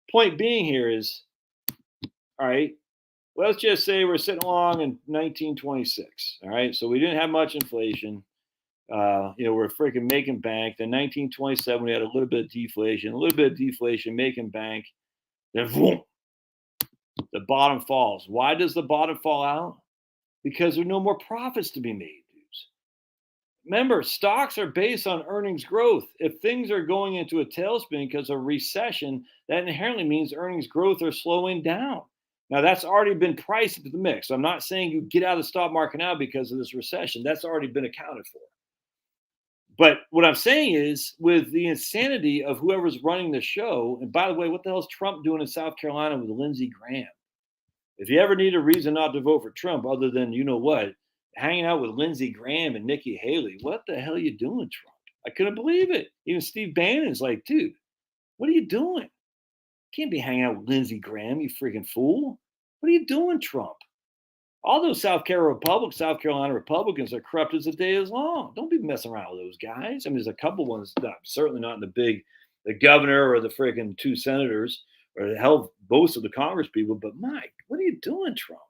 point being here is, all right, let's just say we're sitting along in 1926. All right. So we didn't have much inflation. We're freaking making bank. Then 1927, we had a little bit of deflation, making bank. Then boom, the bottom falls. Why does the bottom fall out? Because there are no more profits to be made, dudes. Remember, stocks are based on earnings growth. If things are going into a tailspin because of recession, that inherently means earnings growth are slowing down. Now, that's already been priced into the mix. I'm not saying you get out of the stock market now because of this recession. That's already been accounted for. But what I'm saying is, with the insanity of whoever's running the show, and by the way, what the hell is Trump doing in South Carolina with Lindsey Graham? If you ever need a reason not to vote for Trump, other than, you know what, hanging out with Lindsey Graham and Nikki Haley, what the hell are you doing, Trump? I couldn't believe it. Even Steve Bannon's like, dude, what are you doing? You can't be hanging out with Lindsey Graham, you freaking fool. What are you doing, Trump? All those South Carolina Republicans are corrupt as the day is long. Don't be messing around with those guys. I mean, there's a couple ones, certainly not in the governor or the freaking 2 senators or the hell most of the Congress people. But Mike, what are you doing, Trump?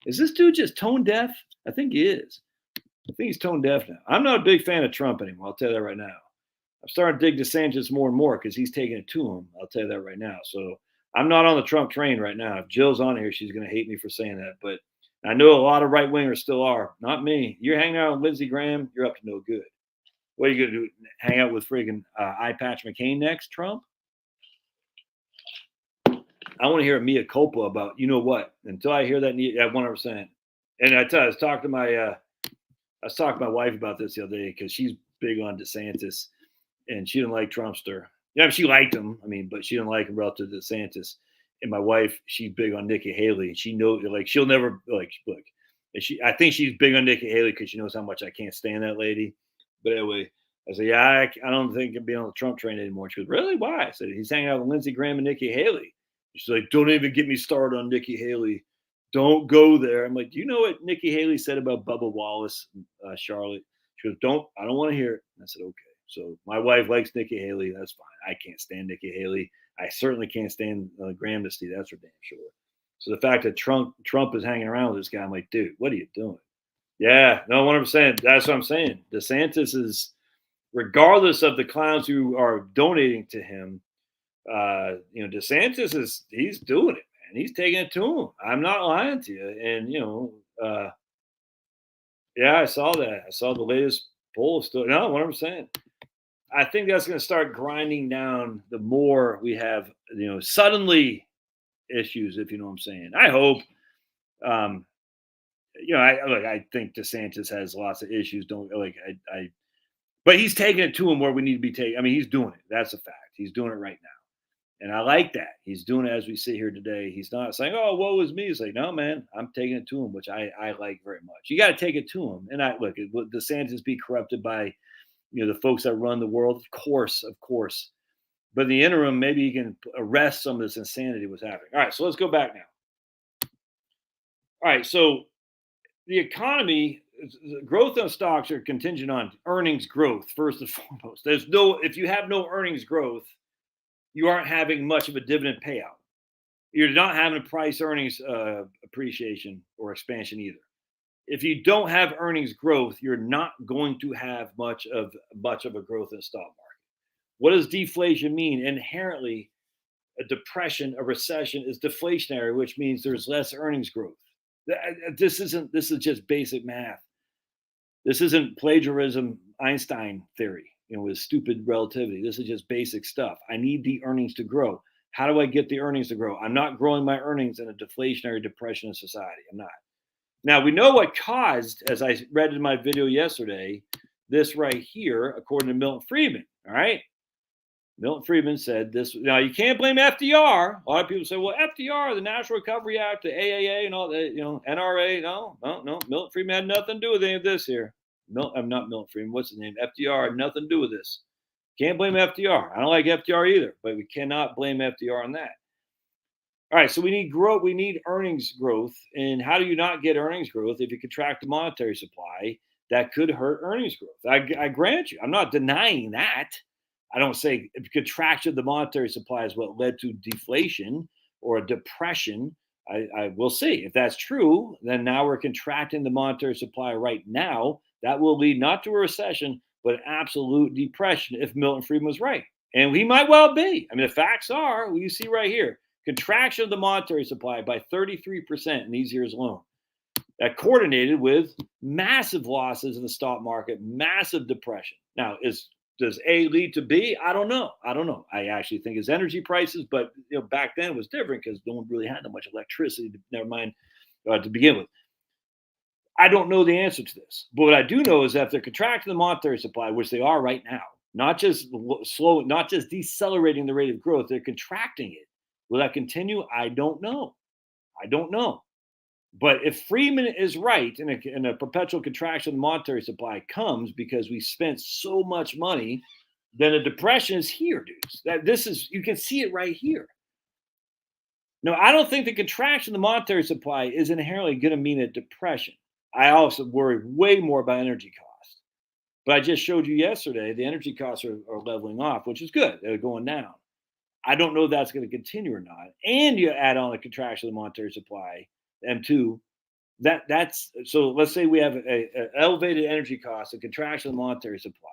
Is this dude just tone deaf? I think he is. I think he's tone deaf now. I'm not a big fan of Trump anymore. I'll tell you that right now. I'm starting to dig DeSantis more and more because he's taking it to him. I'll tell you that right now. So I'm not on the Trump train right now. If Jill's on here, she's going to hate me for saying that. But I know a lot of right wingers still are. Not me. You're hanging out with Lindsey Graham, you're up to no good. What are you going to do? Hang out with freaking Eye Patch McCain next, Trump? I want to hear a mea culpa about, you know what? Until I hear that 100%. And I was talking to my wife about this the other day because she's big on DeSantis, and she didn't like Trumpster. Yeah, she liked him. I mean, but she didn't like him relative to DeSantis. And my wife, she's big on Nikki Haley, and she knows, like, she'll never look. I think she's big on Nikki Haley because she knows how much I can't stand that lady. But anyway, I said, yeah, I don't think I'll be on the Trump train anymore. She goes, really? Why? I said, he's hanging out with Lindsey Graham and Nikki Haley. She's like, don't even get me started on Nikki Haley. Don't go there. I'm like, do you know what Nikki Haley said about Bubba Wallace, Charlotte? She goes, I don't want to hear it. And I said, okay. So my wife likes Nikki Haley. That's fine. I can't stand Nikki Haley. I certainly can't stand Graham to see. That's for damn sure. So the fact that Trump is hanging around with this guy, I'm like, dude, what are you doing? Yeah, no, 100%. That's what I'm saying. DeSantis is, regardless of the clowns who are donating to him, DeSantis he's doing it, man. He's taking it to him. I'm not lying to you. And, yeah, I saw that. I saw the latest poll. Still, no, 100%. I think that's going to start grinding down the more we have, suddenly issues, if you know what I'm saying. I hope. I think DeSantis has lots of issues. But he's taking it to him where we need to be taking. I mean, he's doing it. That's a fact. He's doing it right now. And I like that. He's doing it as we sit here today. He's not saying, oh, woe is me. He's like, no, man, I'm taking it to him, which I like very much. You got to take it to him. And will DeSantis be corrupted by, the folks that run the world? Of course. But in the interim, maybe you can arrest some of this insanity was happening. All right, so let's go back now. All right, so the economy, growth on stocks are contingent on earnings growth, first and foremost. If you have no earnings growth, you aren't having much of a dividend payout. You're not having a price earnings appreciation or expansion either. If you don't have earnings growth, you're not going to have much of a growth in the stock market. What does deflation mean? Inherently, a depression, a recession is deflationary, which means there's less earnings growth. This is just basic math. This isn't plagiarism, Einstein theory, with stupid relativity. This is just basic stuff. I need the earnings to grow. How do I get the earnings to grow? I'm not growing my earnings in a deflationary depression of society. I'm not. Now, we know what caused, as I read in my video yesterday, this right here, according to Milton Friedman. All right. Milton Friedman said this. Now, you can't blame FDR. A lot of people say, well, FDR, the National Recovery Act, the AAA, and all that, NRA. No. Milton Friedman had nothing to do with any of this here. I'm not Milton Friedman. What's his name? FDR had nothing to do with this. Can't blame FDR. I don't like FDR either, but we cannot blame FDR on that. All right, so we need growth. We need earnings growth. And how do you not get earnings growth if you contract the monetary supply? That could hurt earnings growth. I grant you. I'm not denying that. I don't say contraction of the monetary supply is what led to deflation or a depression. I will see if that's true. Then now we're contracting the monetary supply right now. That will lead not to a recession, but an absolute depression if Milton Friedman was right. And he might well be. I mean, the facts are, you see right here, contraction of the monetary supply by 33% in these years alone. That coordinated with massive losses in the stock market, massive depression. Now, does A lead to B? I don't know. I actually think it's energy prices, but back then it was different because no one really had that much electricity. Never mind to begin with. I don't know the answer to this, but what I do know is that if they're contracting the monetary supply, which they are right now, not just decelerating the rate of growth, they're contracting it. Will that continue? I don't know. But if Freeman is right and a perpetual contraction of the monetary supply comes because we spent so much money, then a depression is here, dudes. You can see it right here. No, I don't think the contraction of the monetary supply is inherently going to mean a depression. I also worry way more about energy costs. But I just showed you yesterday the energy costs are leveling off, which is good. They're going down. I don't know if that's going to continue or not. And you add on a contraction of the monetary supply, M2. That's so. Let's say we have a elevated energy costs, a contraction of the monetary supply,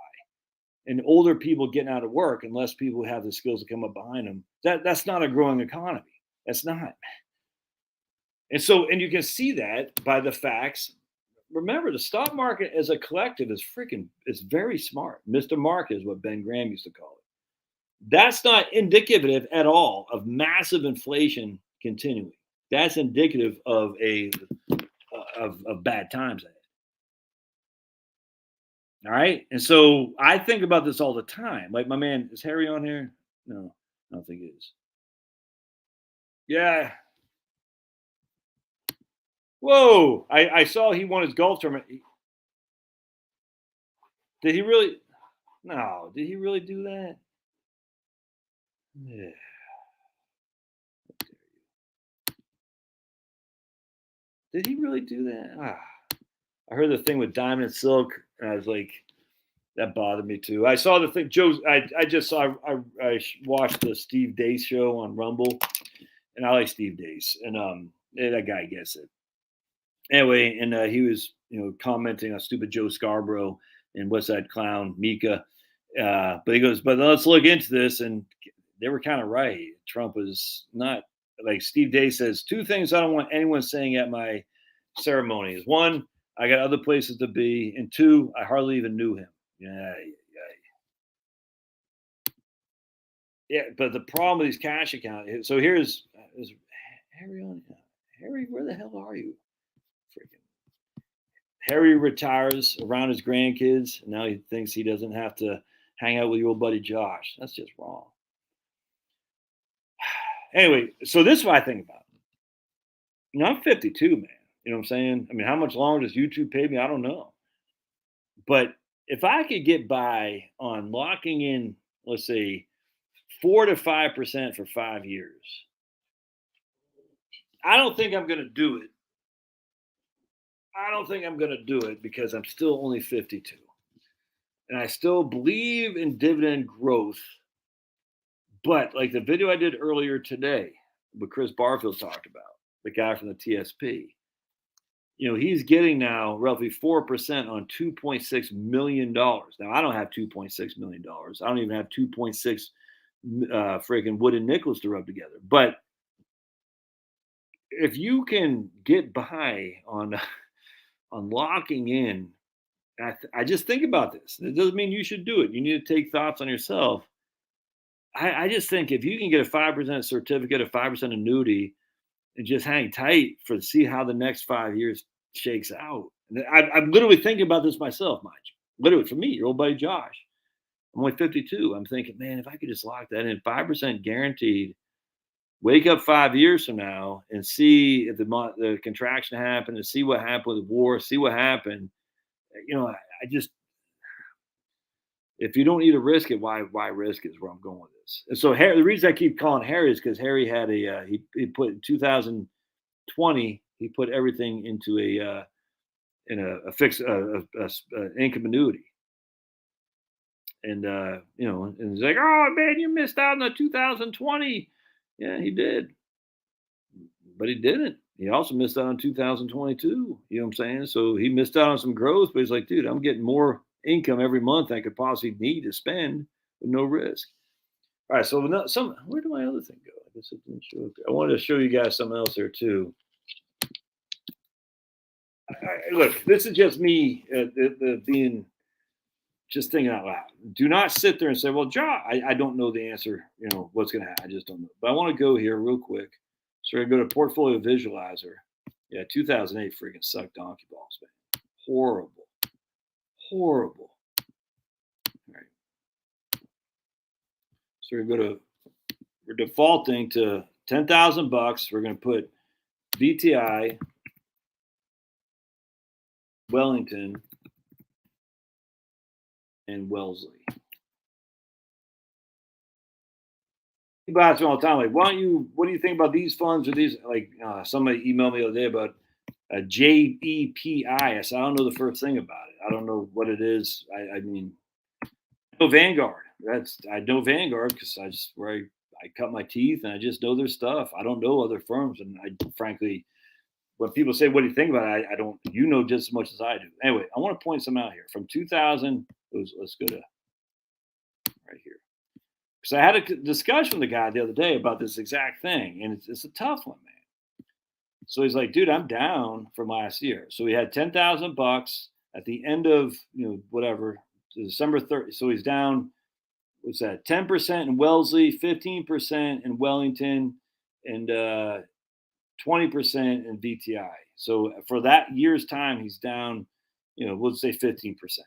and older people getting out of work, and less people who have the skills to come up behind them. That's not a growing economy. That's not. And you can see that by the facts. Remember, the stock market as a collective is very smart. Mr. Market is what Ben Graham used to call it. That's not indicative at all of massive inflation continuing. That's indicative of of bad times ahead. All right. And so I think about this all the time. Like, my man, is Harry on here? No, I don't think he is. Yeah. Whoa. I saw he won his golf tournament. Did he really? No. Did he really do that? Yeah. Did he really do that? I heard the thing with Diamond and Silk, and I was like, that bothered me too. I saw the thing, Joe. I just saw. I watched the Steve Deace show on Rumble, and I like Steve Deace, and that guy gets it. Anyway, and he was commenting on stupid Joe Scarborough and what's that clown Mika, but he goes, but let's look into this, and they were kind of right. Trump was not, like Steve Deace says, two things I don't want anyone saying at my ceremony is: one, I got other places to be, and two, I hardly even knew him. Yeah. But the problem with these cash accounts. So is Harry on? Harry, where the hell are you? Freaking Harry retires around his grandkids. And now he thinks he doesn't have to hang out with your old buddy Josh. That's just wrong. Anyway, so this is what I think about. I'm 52, man. You know what I'm saying? I mean, how much longer does YouTube pay me? I don't know. But if I could get by on locking in, let's say, 4 to 5% for 5 years, I don't think I'm going to do it. I don't think I'm going to do it because I'm still only 52. And I still believe in dividend growth. But like the video I did earlier today, what Chris Barfield talked about, the guy from the TSP, he's getting now roughly 4% on $2.6 million. Now, I don't have $2.6 million. I don't even have 2.6 freaking wooden nickels to rub together. But if you can get by on locking in, I just think about this. It doesn't mean you should do it. You need to take thoughts on yourself. I just think if you can get a 5% certificate, a 5% annuity, and just hang tight to see how the next 5 years shakes out. And I'm literally thinking about this myself, mind you. Literally, for me, your old buddy Josh. I'm only 52. I'm thinking, man, if I could just lock that in, 5% guaranteed, wake up 5 years from now and see if the contraction happened, and see what happened with the war, see what happened. I just, if you don't need to risk it, why risk it is where I'm going with this. And so Harry, the reason I keep calling Harry is because Harry had he put in 2020, he put everything into a fixed income annuity. And and he's like, oh man, you missed out on the 2020. Yeah, he did. But he didn't. He also missed out on 2022. You know what I'm saying? So he missed out on some growth, but he's like, dude, I'm getting more income every month I could possibly need to spend with no risk. All right, so where did my other thing go? I guess it didn't show up. I wanted to show you guys something else there too. Look, this is just me being just thinking out loud. Do not sit there and say, well, John, I don't know the answer, what's going to happen. I just don't know. But I want to go here real quick. So we're going to go to Portfolio Visualizer. Yeah, 2008 freaking sucked donkey balls, man. Horrible. All right. So we're defaulting to $10,000. We're going to put VTI, Wellington, and Wellesley. People ask me all the time, like, what do you think about these funds or these? Like, somebody emailed me the other day about JEPI. I said, I don't know the first thing about it. I don't know what it is. I mean, I know Vanguard. I know Vanguard because I cut my teeth and I just know their stuff. I don't know other firms, and I frankly, when people say, "What do you think about it?" I don't. You know just as much as I do. Anyway, I want to point some out here from 2000. Let's go to right here. Because I had a discussion with the guy the other day about this exact thing, and it's a tough one, man. So he's like, dude, I'm down from last year. So we had $10,000 at the end of whatever, December 30th. So he's down, what's that, 10% in Wellesley, 15% in Wellington, and 20% in VTI. So for that year's time, he's down, let's say 15%.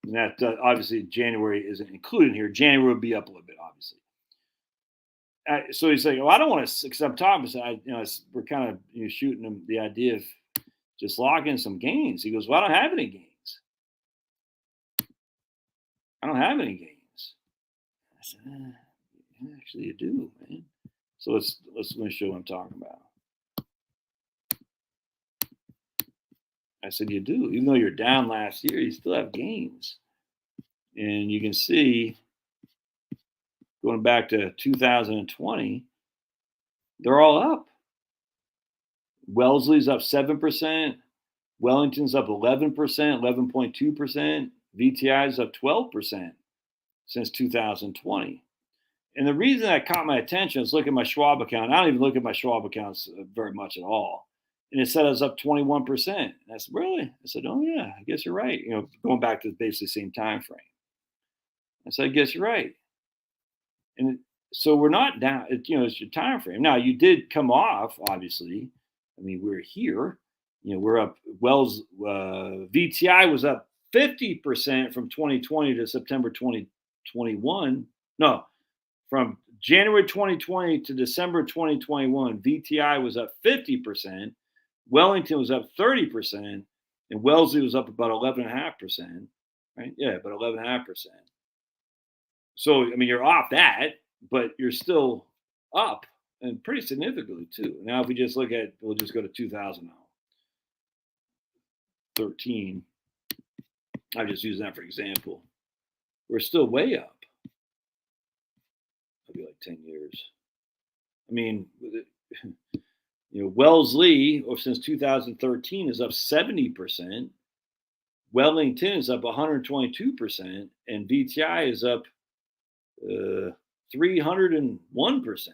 And that obviously January isn't included here. January would be up a little bit, obviously. So he's like, "Oh, I don't want to accept top." So we're kind of shooting him the idea of just locking some gains. He goes, "Well, I don't have any gains. I don't have any gains." I said, "Actually, you do, man." So let me show what I'm talking about. I said, "You do, even though you're down last year, you still have gains." And you can see, going back to 2020, they're all up. Wellesley's up 7%. Wellington's up 11%, 11.2%. VTI's up 12% since 2020. And the reason that caught my attention is look at my Schwab account. I don't even look at my Schwab accounts very much at all. And it said I was up 21%. And I said, really? I said, oh, yeah, I guess you're right. Going back to basically the same time frame. I said, I guess you're right. And so we're not down, it's your time frame. Now, you did come off, obviously. I mean, we're here. We're up. VTI was up 50% from 2020 to September 2021. No, from January 2020 to December 2021, VTI was up 50%. Wellington was up 30%, and Wellesley was up about 11.5%. Right? Yeah, about 11.5%. So, I mean, you're off that, but you're still up, and pretty significantly too. Now, if we just we'll just go to 2013. I'm just using that for example. We're still way up. Maybe like 10 years. I mean, Wellesley, or since 2013, is up 70%. Wellington is up 122%, and VTI is up 301%.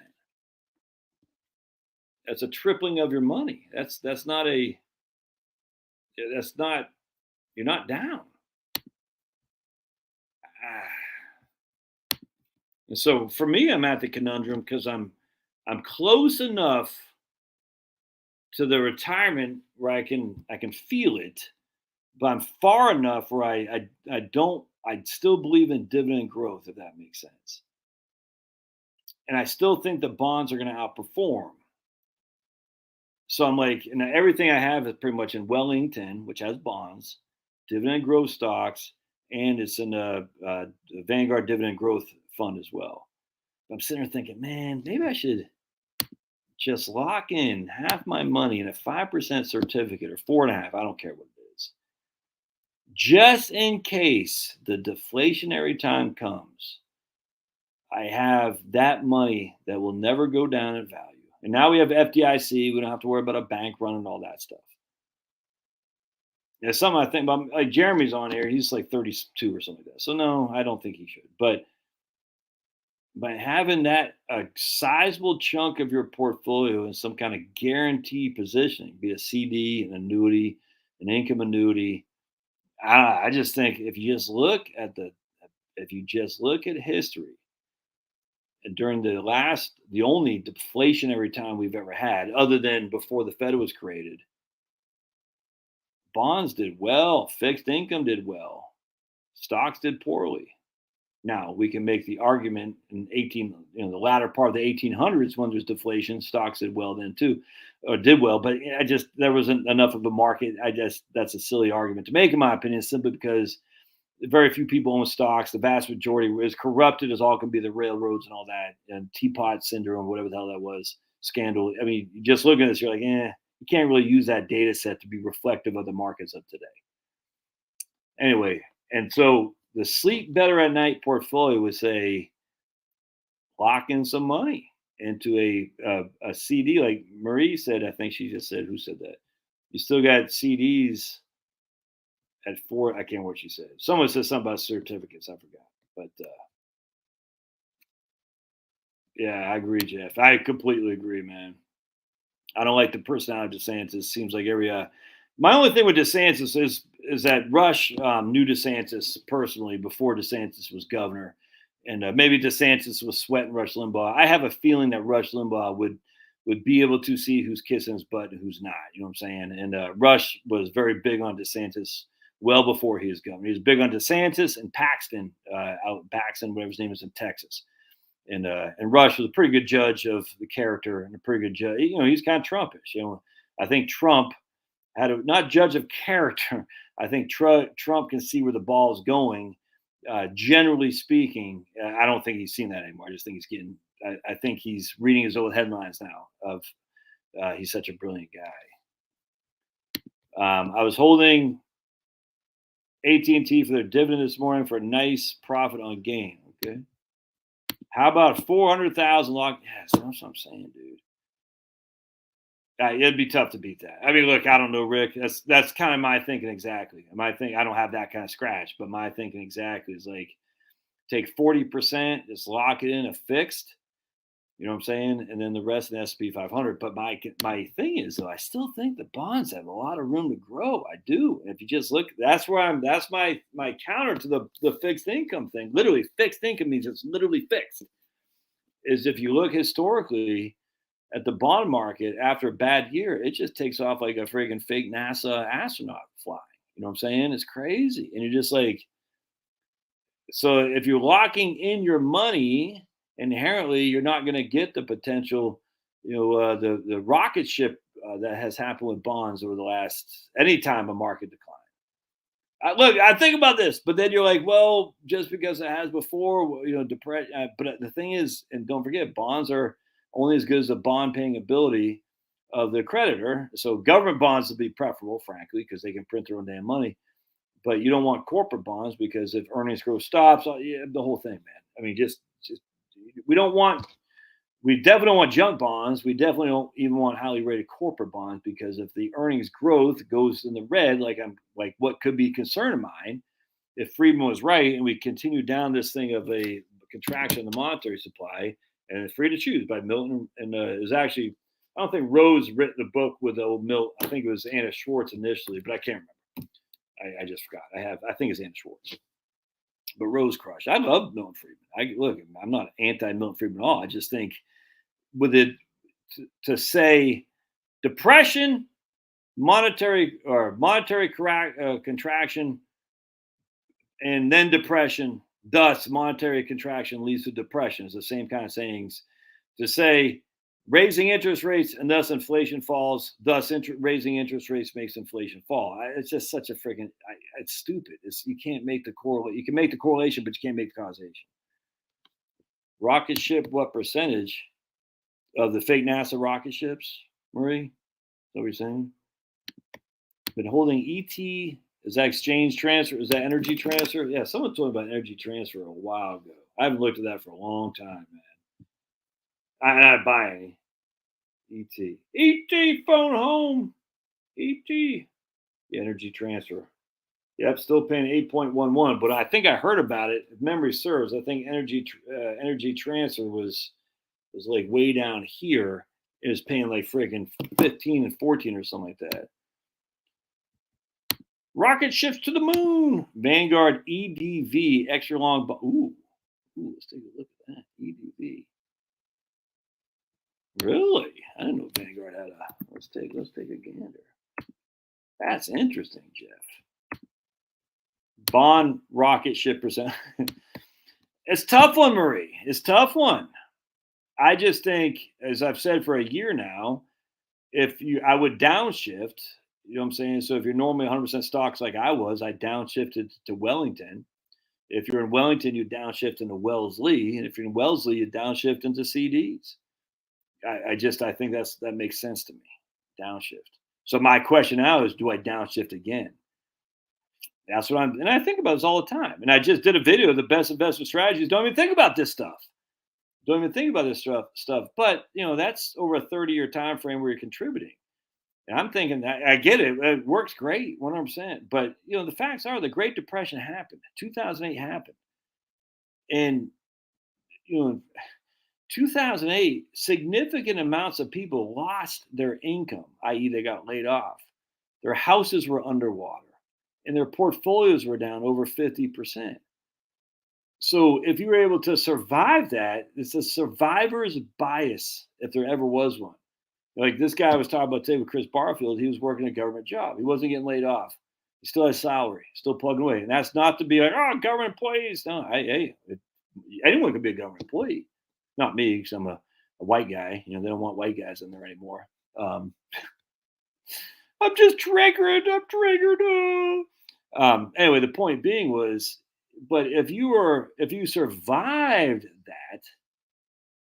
That's a tripling of your money. That's not a that's not you're not down. And so for me, I'm at the conundrum because I'm close enough to the retirement where I can feel it, but I'm far enough where I still believe in dividend growth, if that makes sense. And I still think the bonds are going to outperform. So I'm like, and everything I have is pretty much in Wellington, which has bonds, dividend growth stocks, and it's in a Vanguard dividend growth fund as well. I'm sitting there thinking, man, maybe I should just lock in half my money in a 5% certificate or 4.5. I don't care what it is. Just in case the deflationary time comes, I have that money that will never go down in value. And now we have FDIC. We don't have to worry about a bank running all that stuff. It's something I think about. Like Jeremy's on here. He's like 32 or something like that. So no, I don't think he should. But by having that a sizable chunk of your portfolio in some kind of guarantee positioning, be a CD, an annuity, an income annuity, I just think if you just look at history, and during the only deflationary time we've ever had, other than before the Fed was created, bonds did well, fixed income did well, stocks did poorly. Now we can make the argument in the latter part of the 1800s when there's deflation, stocks did well then too, or did well. But there wasn't enough of a market. That's a silly argument to make, in my opinion, simply because very few people own stocks. The vast majority is corrupted as all can be, the railroads and all that, and teapot syndrome, whatever the hell that was, scandal. I mean, just looking at this, you're like, you can't really use that data set to be reflective of the markets of today. Anyway, and so the sleep better at night portfolio would say lock in some money into a CD, like Marie said. I think she just said, who said that? You still got CDs at 4. I can't remember what she said. Someone said something about certificates. I forgot. But yeah, I agree, Jeff. I completely agree, man. I don't like the personality of DeSantis. Seems like my only thing with DeSantis is that Rush knew DeSantis personally before DeSantis was governor, and maybe DeSantis was sweating Rush Limbaugh. I have a feeling that Rush Limbaugh would be able to see who's kissing his butt and who's not. You know what I'm saying? And Rush was very big on DeSantis well before he was governor. He was big on DeSantis and Paxton, whatever his name is, in Texas. And Rush was a pretty good judge of the character and a pretty good judge. He's kind of Trumpish. I think Trump not judge of character. I think Trump can see where the ball is going. Generally speaking, I don't think he's seen that anymore. I just think I think he's reading his old headlines now of he's such a brilliant guy. I was holding AT&T for their dividend this morning for a nice profit on gain. Okay. How about 400,000 lock? Yes, that's what I'm saying, dude. It'd be tough to beat that. I mean, look, I don't know, Rick. That's kind of my thinking exactly. I don't have that kind of scratch, but my thinking exactly is like take 40%, just lock it in a fixed. You know what I'm saying? And then the rest of the S&P 500. But my thing is, though, I still think the bonds have a lot of room to grow. I do. And if you just look, that's my counter to the fixed income thing. Literally, fixed income means it's literally fixed. Is if you look historically at the bond market after a bad year, it just takes off like a friggin' fake NASA astronaut flying. You know what I'm saying? It's crazy. And you're just like, so if you're locking in your money, inherently you're not going to get the potential, the rocket ship that has happened with bonds over the last any time a market decline. Look, I think about this, but then you're like, well, just because it has before, depression. But the thing is, and don't forget, bonds are only as good as the bond paying ability of the creditor. So government bonds would be preferable, frankly, because they can print their own damn money. But you don't want corporate bonds because if earnings growth stops, the whole thing, man. I mean, just we don't want We definitely don't want junk bonds. We definitely don't even want highly rated corporate bonds, because if the earnings growth goes in the red, like what could be concern of mine, if Friedman was right and we continue down this thing of a contraction of the monetary supply, and it's Free to Choose by Milton, and it was actually, I don't think Rose written the book with the old Milt. I think it was Anna Schwartz initially, but I can't remember. I just forgot. I think it's Anna Schwartz. But Rose crushed. I love Milton Friedman. I'm not anti Milton Friedman at all. I just think with it to say depression, monetary contraction, and then depression, thus monetary contraction leads to depression. It's the same kind of sayings. To say raising interest rates and thus inflation falls, thus raising interest rates makes inflation fall. It's just such a freaking, it's stupid. You can't make the correlation. You can make the correlation, but you can't make the causation. Rocket ship, what percentage of the fake NASA rocket ships, Marie? Is that what you're saying? Been holding ET. Is that exchange transfer? Is that energy transfer? Yeah, someone told me about energy transfer a while ago. I haven't looked at that for a long time, man. I'm not buying any. ET. ET phone home. ET. Yeah, energy transfer. Yep, still paying 8.11. But I think I heard about it. If memory serves, I think energy transfer was like way down here. It was paying like freaking 15 and 14 or something like that. Rocket ships to the moon. Vanguard EDV extra long. Ooh, let's take a look at that. EDV. Really? I didn't know Vanguard had a. Let's take a gander. That's interesting, Jeff. Bond rocket ship percent. It's tough one, Marie. It's tough one. I just think, as I've said for a year now, I would downshift. You know what I'm saying? So if you're normally 100% stocks like I was, I downshifted to Wellington. If you're in Wellington, you downshift into Wellesley. And if you're in Wellesley, you downshift into CDs. I think that makes sense to me. Downshift. So my question now is, do I downshift again? That's what and I think about this all the time. And I just did a video of the best investment strategies. Don't even think about this stuff. Don't even think about this stuff. But, that's over a 30-year time frame where you're contributing. And I'm thinking, I get it. It works great, 100%. But, the facts are the Great Depression happened. 2008 happened. And, 2008, significant amounts of people lost their income, i.e. they got laid off. Their houses were underwater. And their portfolios were down over 50%. So if you were able to survive that, it's a survivor's bias, if there ever was one. Like this guy I was talking about today with Chris Barfield, he was working a government job. He wasn't getting laid off. He still has salary, still plugging away. And that's not to be like, oh, government employees. No, anyone could be a government employee. Not me, because I'm a white guy. They don't want white guys in there anymore. I'm just triggered. I'm triggered. Anyway, the point being was, but if you survived that,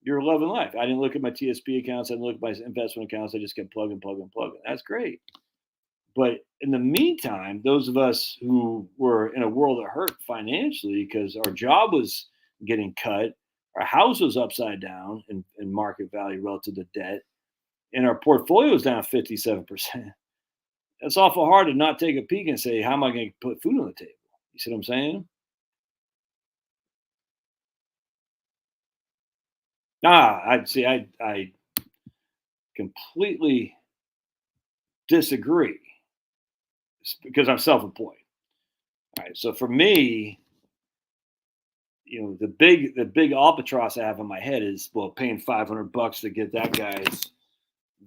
you're loving life. I didn't look at my TSP accounts. I didn't look at my investment accounts. I just kept plugging. That's great. But in the meantime, those of us who were in a world that hurt financially because our job was getting cut, our house was upside down in market value relative to debt, and our portfolio was down 57%. It's awful hard to not take a peek and say, how am I going to put food on the table? You see what I'm saying? I completely disagree because I'm self-employed. All right. So for me, the big albatross I have in my head is, well, paying $500 to get that guy's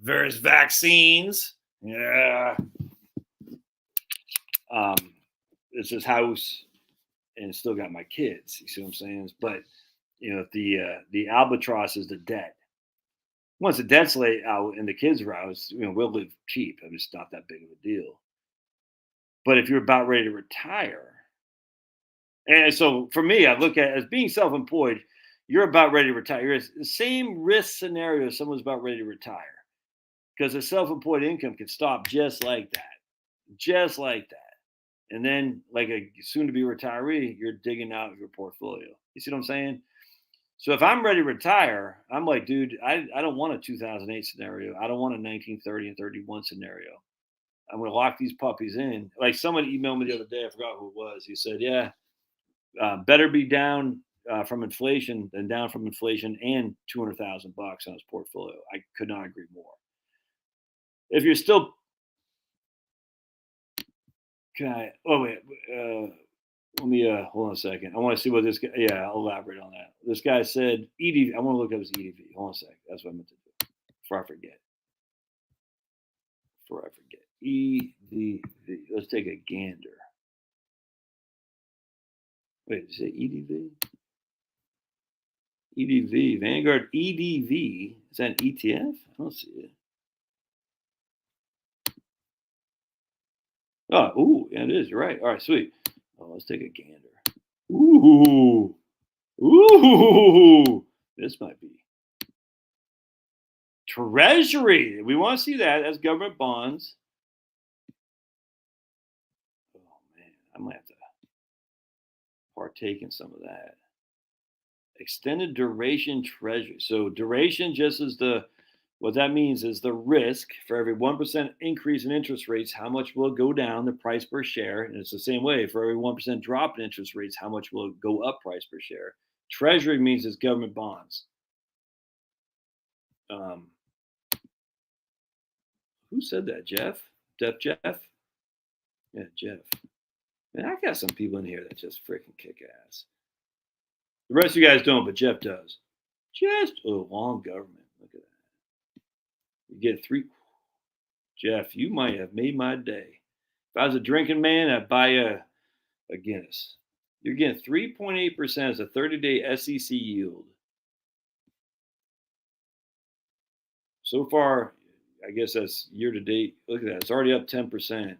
various vaccines. Yeah. It's his house and it's still got my kids. You see what I'm saying? But the albatross is the debt. Once the debt's laid out and the kids are out, we'll live cheap. I mean, it's not that big of a deal. But if you're about ready to retire, and so for me, I look at it as being self-employed, you're about ready to retire. You're the same risk scenario as someone's about ready to retire, because a self-employed income can stop just like that. And then, like a soon-to-be retiree, you're digging out of your portfolio. You see what I'm saying? So if I'm ready to retire, I'm like, dude, I don't want a 2008 scenario. I don't want a 1930 and 31 scenario. I'm going to lock these puppies in. Like someone emailed me the other day. I forgot who it was. He said, yeah, better be down from inflation than down from inflation and $200,000 on his portfolio. I could not agree more. If you're still, oh wait, let me hold on a second. I want to see what this guy. Yeah, I'll elaborate on that. This guy said EDV. I want to look up his EDV. Hold on a second. That's what I meant to do before I forget. EDV. Let's take a gander. Wait, did you say EDV? EDV, Vanguard EDV. Is that an ETF? I don't see it. Oh, ooh, yeah, it is. You're right. All right, sweet. Oh, let's take a gander. Ooh, ooh, this might be Treasury. We want to see that as government bonds. Oh man, I might have to partake in some of that. Extended duration Treasury. So duration just is what that means is the risk for every 1% increase in interest rates, how much will it go down the price per share? And it's the same way for every 1% drop in interest rates, how much will it go up price per share? Treasury means it's government bonds. Who said that? Jeff? Jeff? Yeah, Jeff. Man, I got some people in here that just freaking kick ass. The rest of you guys don't, but Jeff does. Just long government. Look at that. You get 3. Jeff, you might have made my day. If I was a drinking man, I'd buy a Guinness. You're getting 3.8% as a 30-day SEC yield. So far, I guess that's year to date. Look at that. It's already up 10%.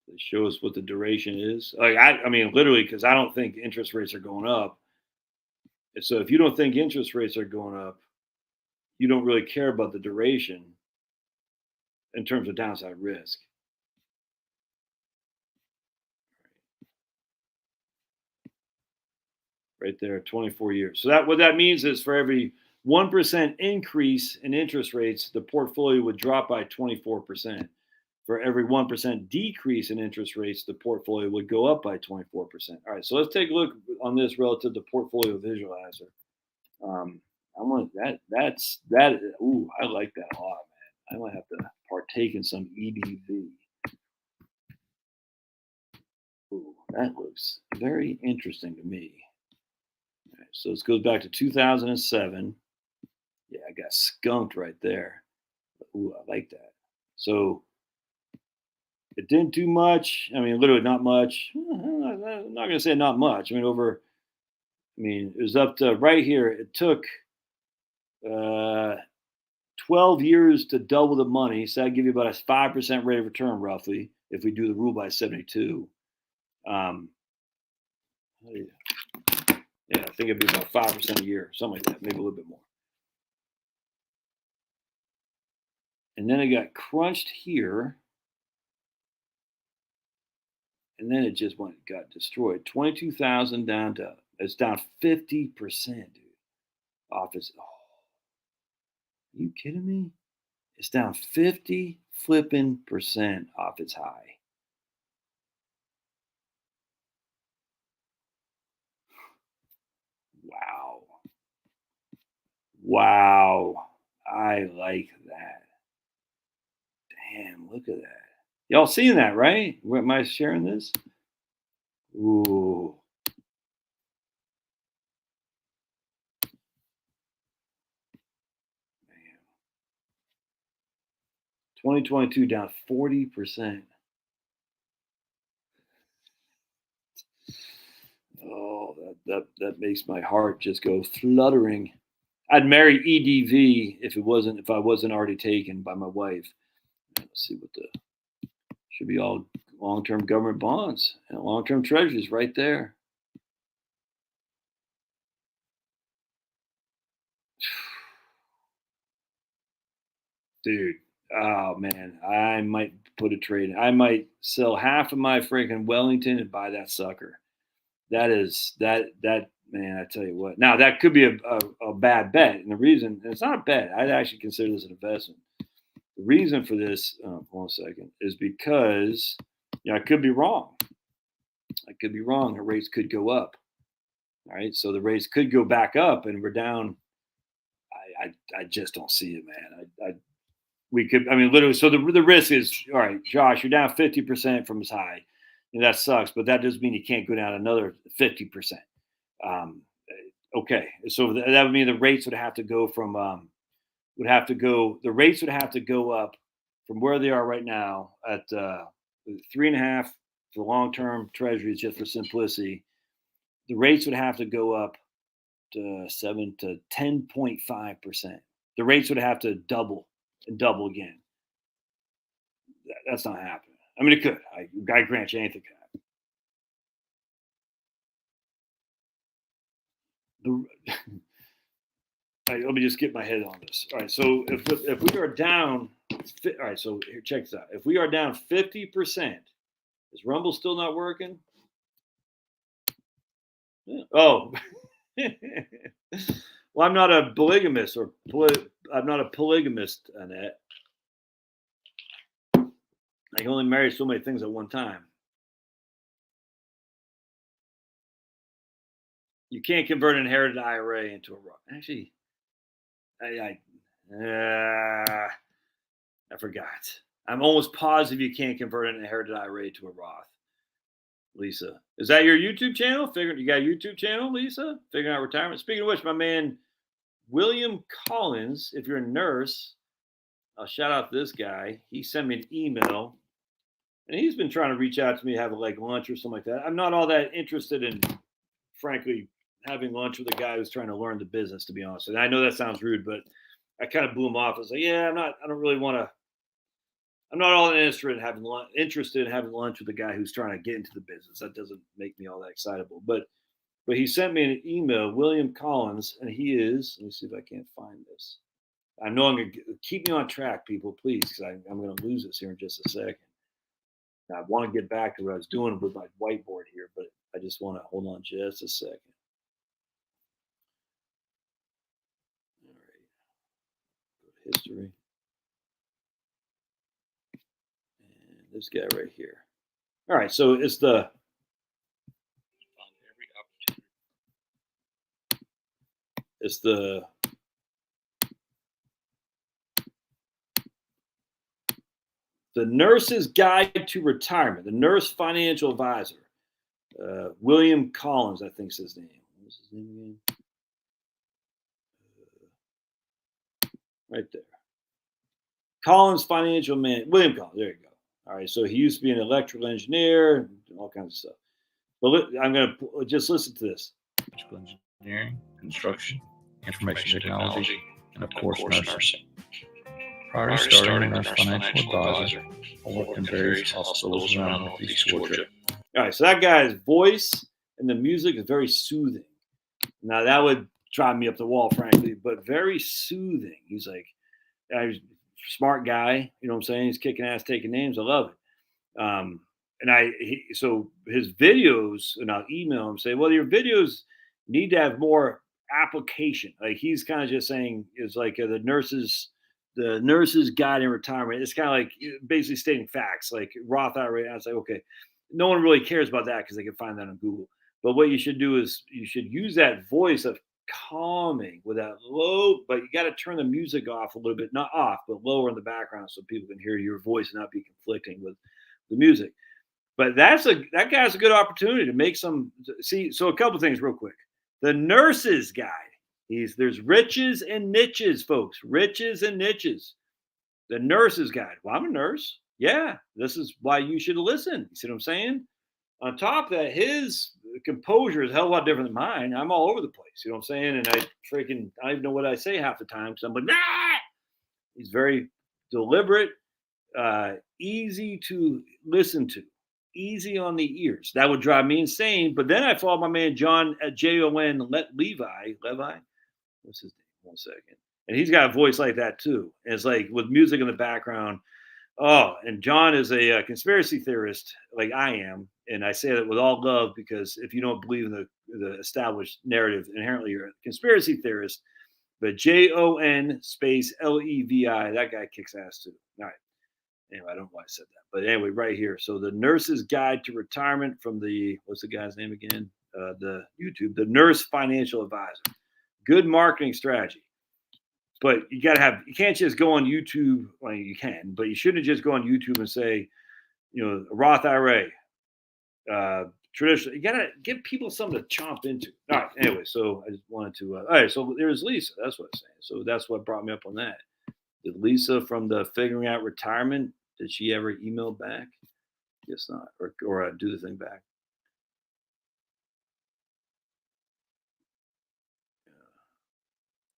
It shows what the duration is. Like I mean, literally, because I don't think interest rates are going up. And so if you don't think interest rates are going up, you don't really care about the duration in terms of downside risk. Right there, 24 years. So that what that means is for every 1% increase in interest rates, the portfolio would drop by 24%. For every 1% decrease in interest rates, the portfolio would go up by 24%. All right, so let's take a look on this relative to portfolio visualizer. I want that. That's that. Ooh, I like that a lot, man. I might have to partake in some EDV. Ooh, that looks very interesting to me. All right, so this goes back to 2007. Yeah, I got skunked right there. Ooh, I like that. So it didn't do much. I mean, literally not much. I'm not going to say not much. I mean, it was up to right here. It took 12 years to double the money. So that'd give you about a 5% rate of return, roughly, if we do the rule by 72. Yeah, I think it'd be about 5% a year, something like that, maybe a little bit more. And then it got crunched here. And then it just got destroyed. 22,000 down to, it's down 50%, dude. Off its, oh, are you kidding me? It's down 50 flipping percent off its high. Wow. Wow. I like that. Damn, look at that. Y'all seeing that, right? Am I sharing this? Ooh. Man. 2022 down 40%. Oh, that makes my heart just go fluttering. I'd marry EDV if I wasn't already taken by my wife. Let's see what should be all long-term government bonds and long-term treasuries right there. Dude, Oh man, I might put a trade in. I might sell half of my freaking Wellington and buy that sucker. That man, I tell you what. Now that could be a bad bet, and the reason, and it's not a bet. I'd actually consider this an investment. The reason for this, 1 second, is because I could be wrong. I could be wrong. The rates could go up. All right, so the rates could go back up, and we're down. I just don't see it, man. We could, I mean, literally. So the risk is, all right, Josh, you're down 50% from as high, and that sucks. But that doesn't mean you can't go down another 50%. Okay, so that would mean the rates would have to go from the rates would have to go up from where they are right now at 3.5 for long-term treasuries, just for simplicity. The rates would have to go up to 7 to 10.5%. The rates would have to double and double again. That's not happening. I mean, it could. I grant you anything could happen. All right, let me just get my head on this. All right, so if we are down, all right, so here, check this out. If we are down 50%, is Rumble still not working? Yeah. Oh, well, I'm not a polygamist, I'm not a polygamist, Annette. I can only marry so many things at one time. You can't convert an inherited IRA into a Roth. Actually, I forgot. I'm almost positive you can't convert an inherited IRA to a Roth. Lisa, is that your YouTube channel? You got a YouTube channel, Lisa? Figuring out retirement. Speaking of which, my man William Collins, if you're a nurse, I'll shout out this guy. He sent me an email, and he's been trying to reach out to me, have like lunch or something like that. I'm not all that interested in, frankly, having lunch with a guy who's trying to learn the business, to be honest. And I know that sounds rude, but I kind of blew him off. I was like, yeah, I don't really want to. I'm not all interested in having lunch with a guy who's trying to get into the business. That doesn't make me all that excitable. But he sent me an email, William Collins, and he is. Let me see if I can't find this. I know I'm going to keep me on track, people, please, because I'm going to lose this here in just a second. Now, I want to get back to what I was doing with my whiteboard here, but I just want to hold on just a second. All right. Go to history. And this guy right here. All right, so it's the Nurse's Guide to Retirement, the Nurse Financial Advisor. William Collins, I think is his name. What's his name again? Right there. Collins Financial Man. William Collins, there you go. All right, so he used to be an electrical engineer, all kinds of stuff. But I'm going to just listen to this. Electrical engineering, construction, information technology, and of course nursing. Prior to starting as a financial advisor, I worked in various hospitals around Northeast Georgia. All right, so that guy's voice and the music is very soothing. Now, that would drive me up the wall, frankly, but very soothing. He's like, he's a smart guy, you know what I'm saying? He's kicking ass, taking names. I love it. So his videos, and I'll email him, say, well, your videos need to have more application. Like, he's kind of just saying, it's like the nurse's guide in retirement. It's kind of like basically stating facts, like Roth IRA. I was like, okay, no one really cares about that because they can find that on Google. But what you should do is you should use that voice of calming with that low, but you got to turn the music off a little bit, not off, but lower in the background so people can hear your voice and not be conflicting with the music. But that guy's a good opportunity to make some. See, so a couple things real quick. The Nurse's Guide. There's riches and niches, folks. Riches and niches. The Nurse's Guide. Well, I'm a nurse. Yeah, this is why you should listen. You see what I'm saying? On top of that, his composure is a hell of a lot different than mine. I'm all over the place. You know what I'm saying? And I don't even know what I say half the time because I'm like, nah! He's very deliberate, easy to listen to, easy on the ears. That would drive me insane. But then I follow my man John at Jon Levi. What's his name? 1 second. And he's got a voice like that too. And it's like with music in the background. Oh, and John is a conspiracy theorist like I am. And I say that with all love because if you don't believe in the established narrative, inherently you're a conspiracy theorist. But Jon space Levi, that guy kicks ass too. All right. Anyway, I don't know why I said that. But anyway, right here. So the Nurse's Guide to Retirement from what's the guy's name again? The YouTube, the Nurse Financial Advisor. Good marketing strategy. But you can't just go on YouTube. Well, you can, but you shouldn't just go on YouTube and say, Roth IRA, traditional. You got to give people something to chomp into. All right. Anyway, so I just wanted to, all right. So there's Lisa. That's what I'm saying. So that's what brought me up on that. Did Lisa from the Figuring Out Retirement, did she ever email back? Guess not. Or do the thing back.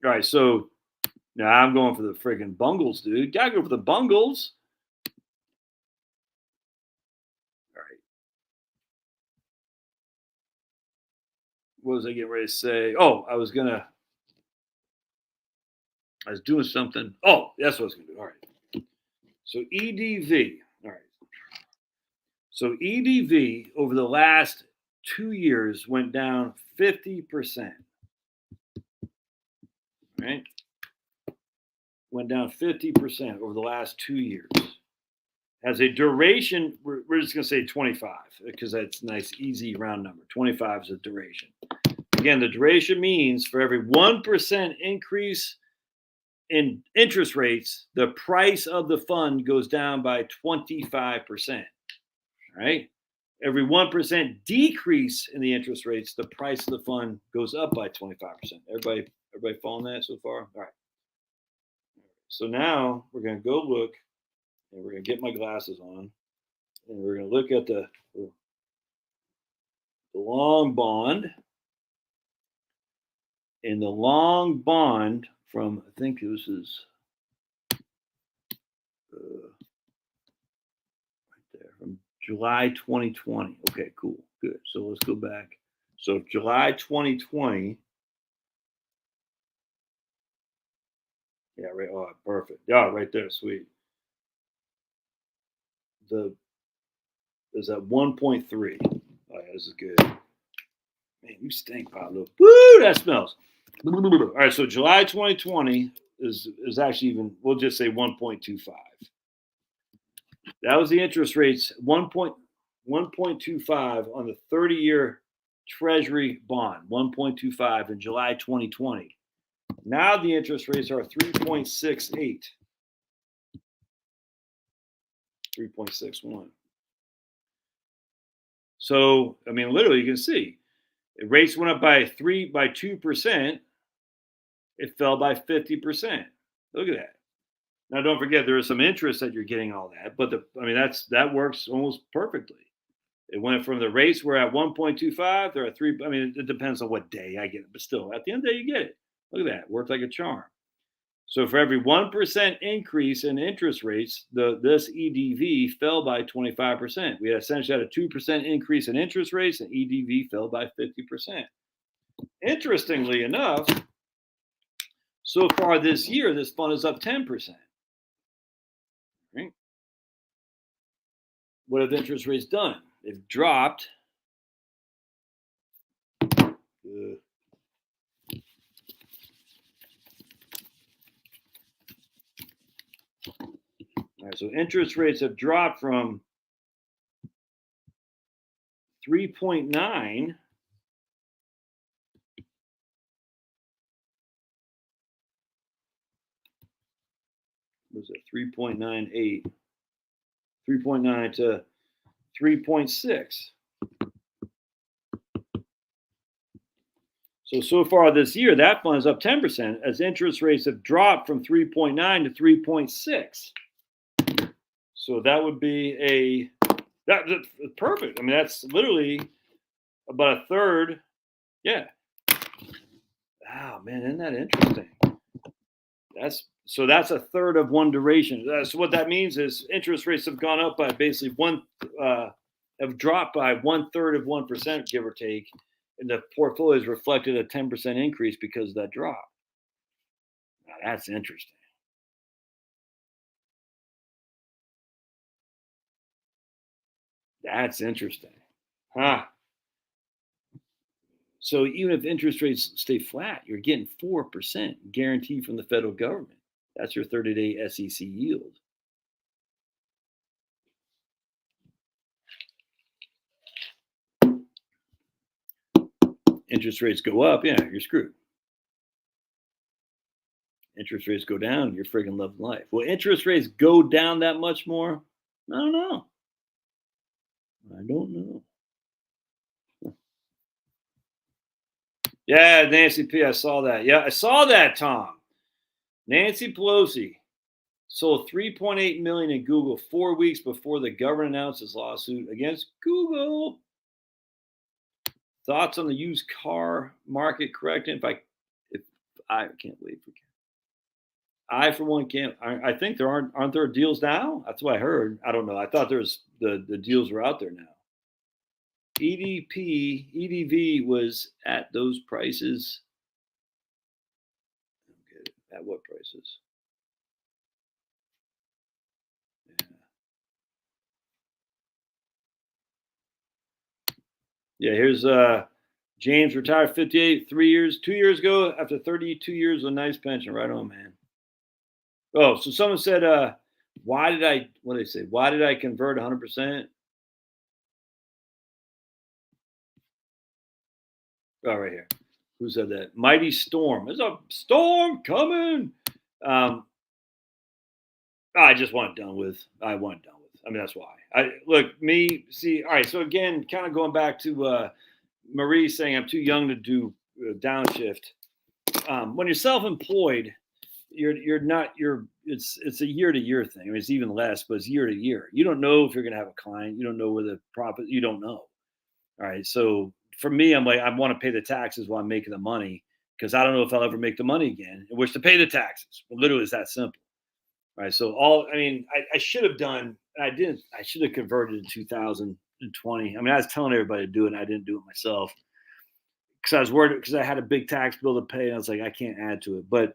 All right. So, now I'm going for the friggin' Bungles, dude. Gotta go for the Bungles. All right. What was I getting ready to say? Oh, I was doing something. Oh, that's what I was gonna do. All right. So EDV. All right. So EDV over the last 2 years went down 50%. Right? Went down 50% over the last 2 years. Has a duration, we're just going to say 25 because that's a nice, easy round number. 25 is a duration. Again, the duration means for every 1% increase in interest rates, the price of the fund goes down by 25%. Right? Every 1% decrease in the interest rates, the price of the fund goes up by 25%. Everybody following that so far? All right. So now we're going to go look, and we're going to get my glasses on, and we're going to look at the long bond. And the long bond from, I think this is right there, from July 2020. Okay, cool, good. So let's go back. So July 2020. Yeah, right. Oh, perfect. Yeah, right there. Sweet. Is at 1.3. Oh, yeah, this is good. Man, you stink, Pablo. Woo, that smells. All right, so July 2020 is actually even, we'll just say 1.25. That was the interest rates, 1.25 on the 30-year Treasury bond, 1.25 in July 2020. Now the interest rates are 3.68. 3.61. So, I mean, literally, you can see rates went up by 2%. It fell by 50%. Look at that. Now, don't forget there is some interest that you're getting all that, but that works almost perfectly. It went from the rates were at 1.25, they're at 3. I mean, it depends on what day I get it, but still, at the end of the day, you get it. Look at that. Worked like a charm. So for every 1% increase in interest rates, this EDV fell by 25%. We essentially had a 2% increase in interest rates, and EDV fell by 50%. Interestingly enough, so far this year, this fund is up 10%. Right? What have interest rates done? They've dropped. All right, so interest rates have dropped from 3.9 was it 3.98, 3.9 to 3.6. So far this year, that fund is up 10% as interest rates have dropped from 3.9 to 3.6. So that would be that's perfect. I mean, that's literally about a third. Yeah. Wow, man, isn't that interesting? That's a third of one duration. So what that means is interest rates have gone up by basically have dropped by 1/3 of 1%, give or take, and the portfolio has reflected a 10% increase because of that drop. Now That's interesting. That's interesting. Huh. So even if interest rates stay flat, you're getting 4% guaranteed from the federal government. That's your 30-day SEC yield. Interest rates go up, yeah, you're screwed. Interest rates go down, you're friggin' loving life. Will interest rates go down that much more? I don't know. I don't know. Yeah, Nancy P. I saw that. Yeah, I saw that, Tom. Nancy Pelosi sold 3.8 million in Google 4 weeks before the government announced its lawsuit against Google. Thoughts on the used car market correcting? If I can't wait for. I for one can't. I think there aren't there deals now. That's what I heard. I don't know. I thought there's the deals were out there now. EDV was at those prices. Okay, at what prices? Yeah, here's James retired 58, 2 years ago after 32 years with a nice pension. Right on, man. Oh, so someone said, what did they say? Why did I convert 100%? Oh, right here. Who said that? Mighty Storm. There's a storm coming. I just want it done with. I want it done with. I mean, that's why. All right. So again, kind of going back to Marie saying I'm too young to do downshift. When you're self-employed, it's a year-to-year thing. I mean, it's even less, but it's year to year. You don't know if you're going to have a client. You don't know where the profit. You don't know. All right. So for me, I'm like, I want to pay the taxes while I'm making the money because I don't know if I'll ever make the money again in which to pay the taxes. But literally, it's that simple. All right. So I should have done. I didn't. I should have converted in 2020. I mean, I was telling everybody to do it, and I didn't do it myself because I was worried because I had a big tax bill to pay, and I was like, I can't add to it. But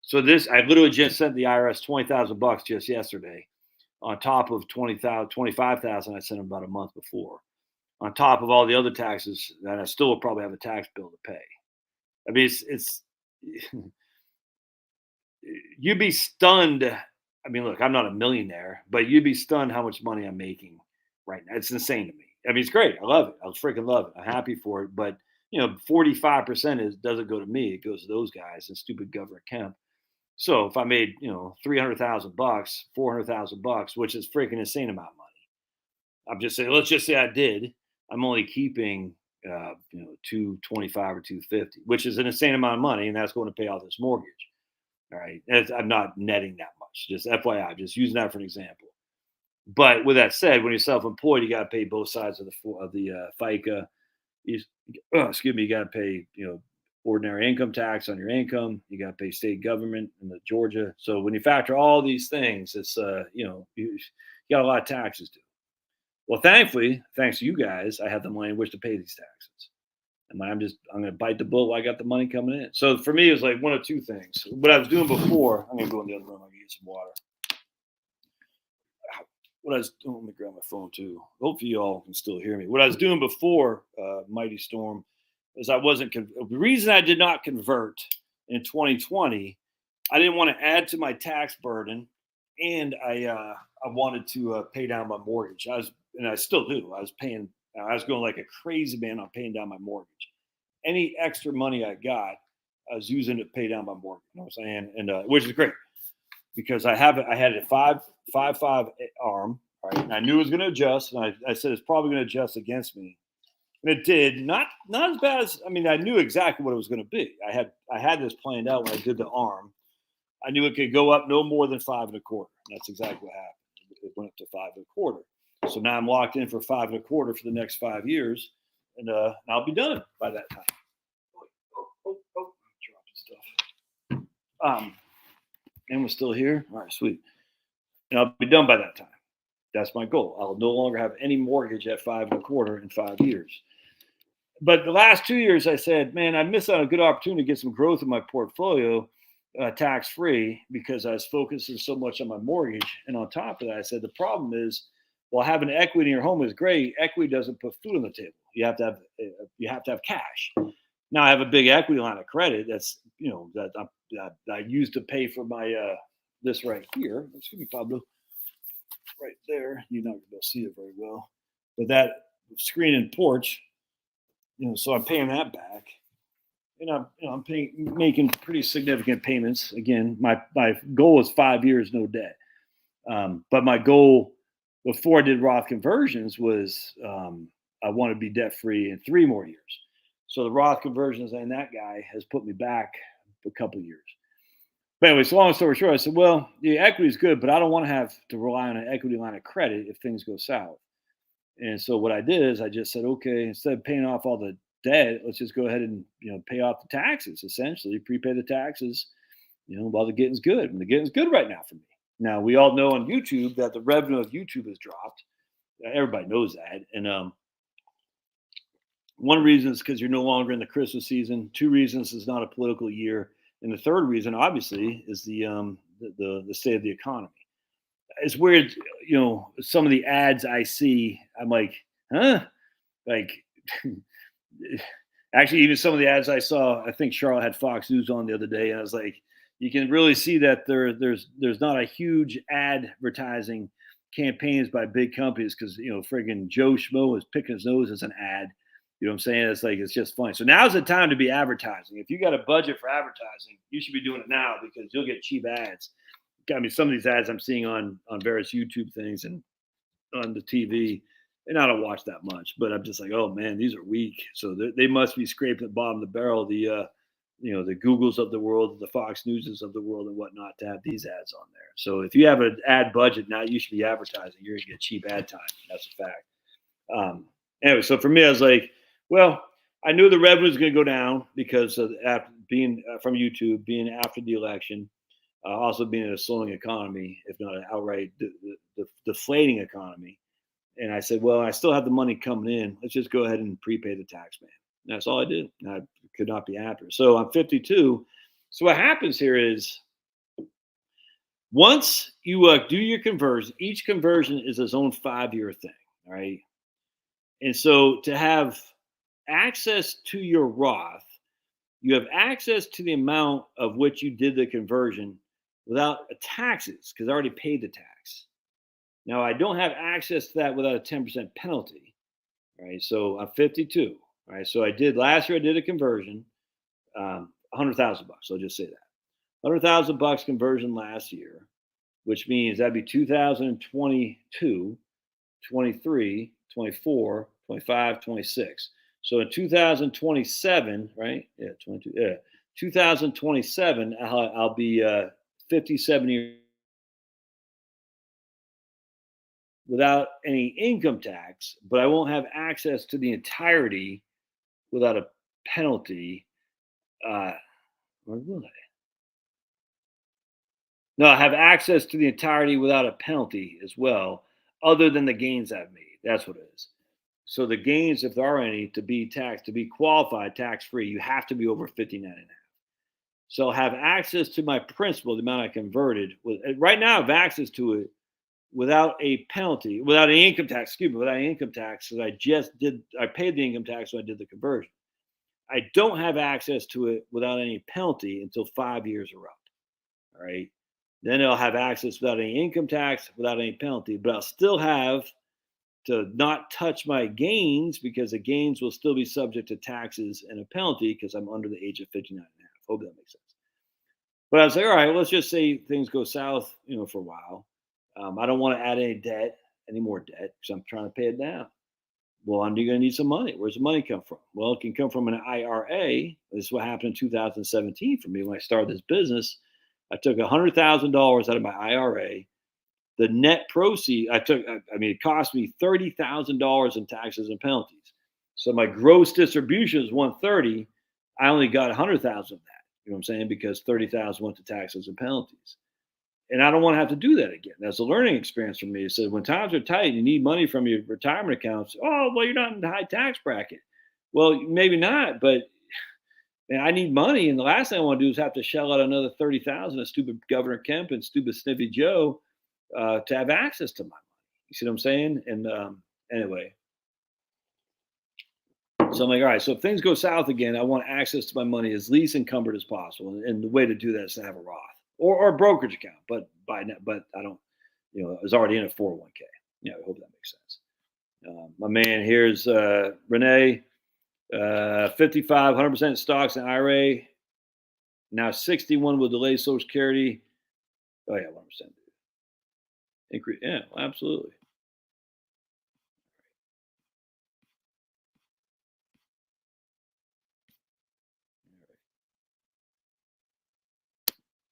so I literally just sent the IRS $20,000 just yesterday, on top of 25,000 I sent them about a month before, on top of all the other taxes that I still will probably have a tax bill to pay. I mean, it's you'd be stunned. I mean, look, I'm not a millionaire, but you'd be stunned how much money I'm making right now. It's insane to me. I mean, it's great. I love it. I freaking love it. I'm happy for it. But 45% doesn't go to me. It goes to those guys and stupid Governor Kemp. So if I made $300,000, $400,000, which is freaking insane amount of money, I'm just saying. Let's just say I did. I'm only keeping 225 or 250, which is an insane amount of money, and that's going to pay off this mortgage. All right, I'm not netting that much. Just FYI, just using that for an example. But with that said, when you're self-employed, you got to pay both sides of the FICA. You got to pay ordinary income tax on your income. You got to pay state government in the Georgia. So when you factor all these things, it's you got a lot of taxes due. Well, thankfully, thanks to you guys, I have the money in which to pay these taxes. And I'm going to bite the bullet while I got the money coming in. So for me, it was like one of two things. What I was doing before, I'm going to go in the other room. I'm going to get some water. What I was doing, let me grab my phone too. Hopefully you all can still hear me. What I was doing before Mighty Storm is the reason I did not convert in 2020, I didn't want to add to my tax burden, and I wanted to pay down my mortgage. I still do. I was going like a crazy man on paying down my mortgage. Any extra money I got, I was using it to pay down my mortgage. You know what I'm saying? And which is great because I had a 5.5 arm, right? And I knew it was going to adjust, and I said it's probably going to adjust against me. And it did. Not as bad as I knew exactly what it was going to be. I had this planned out when I did the arm. I knew it could go up no more than 5.25. And that's exactly what happened. It went up to 5.25. So now I'm locked in for 5.25 for the next 5 years, and I'll be done by that time. Dropping stuff. And we're still here. All right, sweet. And I'll be done by that time. That's my goal. I'll no longer have any mortgage at 5.25 in 5 years. But the last 2 years, I said, man, I missed out on a good opportunity to get some growth in my portfolio. tax-free because I was focusing so much on my mortgage. And on top of that, I said, the problem is, well, having equity in your home is great. Equity doesn't put food on the table. You have to have cash. Now I have a big equity line of credit that's, that I use to pay for my this right here. Excuse me, Pablo. Right there. You're not going to be able to see it very well. But that screen and porch, so I'm paying that back. And I'm making pretty significant payments. Again, my goal is 5 years, no debt. But my goal before I did Roth conversions was I want to be debt free in 3 more years. So the Roth conversions and that guy has put me back a couple of years. But anyway, so long story short, I said, well, the equity is good, but I don't want to have to rely on an equity line of credit if things go south. And so what I did is I just said, okay, instead of paying off all the debt, let's just go ahead and pay off the taxes, essentially prepay the taxes, while the getting's good. And the getting's good right now for me. Now we all know on YouTube that the revenue of YouTube has dropped. Everybody knows that. And one reason is because you're no longer in the Christmas season. 2 reasons is not a political year. And the third reason, obviously, is the state of the economy. It's weird, some of the ads I see, I'm like, huh? Like, actually, even some of the ads I saw, I think Charlotte had Fox News on the other day, and I was like, you can really see that there's not a huge advertising campaigns by big companies because friggin' Joe Schmo is picking his nose as an ad. You know what I'm saying? It's just funny. So now's the time to be advertising. If you got a budget for advertising, you should be doing it now because you'll get cheap ads. I mean, some of these ads I'm seeing on various YouTube things and on the TV, and I don't watch that much, but I'm just like, oh man, these are weak. So they must be scraping the bottom of the barrel. The Googles of the world, the Fox Newses of the world, and whatnot to have these ads on there. So if you have an ad budget now, you should be advertising. You're gonna get cheap ad time. That's a fact. Anyway, so for me, I was like, well, I knew the revenue was going to go down because of being from YouTube, being after the election, also being in a slowing economy, if not an outright deflating economy. And I said, well, I still have the money coming in. Let's just go ahead and prepay the tax man. And that's all I did. I could not be happier. So I'm 52. So what happens here is once you do your conversion, each conversion is its own 5-year thing. All right. And so to have access to your Roth, you have access to the amount of which you did the conversion without taxes because I already paid the tax. Now I don't have access to that without a 10% penalty. Right. So I'm 52. Right. So last year I did a conversion, $100,000. I'll just say that $100,000 conversion last year, which means that'd be 2022, 23, 24, 25, 26. So in 2027, right? Yeah, 22. Yeah, 2027, I'll be 57 years without any income tax, but I won't have access to the entirety without a penalty. Or will I? No, I have access to the entirety without a penalty as well, other than the gains I've made. That's what it is. So the gains, if there are any, to be qualified tax-free, you have to be over 59.5. So I'll have access to my principal, the amount I converted. Right now I have access to it without a penalty, without any income tax, without any income tax, because I paid the income tax when I did the conversion. I don't have access to it without any penalty until 5 years are up. All right. Then I'll have access without any income tax, without any penalty, but I'll still have to not touch my gains because the gains will still be subject to taxes and a penalty because I'm under the age of 59.5. Hope that makes sense. But I was like, all right, let's just say things go south, for a while. I don't want to add any more debt because I'm trying to pay it down. Well, I'm going to need some money. Where's the money come from? Well, it can come from an IRA. This is what happened in 2017 for me when I started this business. I took $100,000 out of my IRA. The net proceeds it cost me $30,000 in taxes and penalties. So my gross distribution is $130,000. I only got $100,000 of that. You know what I'm saying? Because $30,000 went to taxes and penalties. And I don't want to have to do that again. That's a learning experience for me. It says when times are tight, you need money from your retirement accounts. Oh, well, you're not in the high tax bracket. Well, maybe not, but And I need money, and the last thing I want to do is have to shell out another 30,000 to stupid Governor Kemp and stupid Sniffy Joe to have access to my money. You see what I'm saying? And anyway, so I'm like, all right. So if things go south again, I want access to my money as least encumbered as possible, and the way to do that is to have a Roth or a brokerage account. But but I don't, it's already in a 401k. Yeah, I hope that makes sense. My man here's Renee, 55, 100% stocks and IRA. Now 61 will delay Social Security. Oh yeah, 1%. Increase. Yeah, absolutely.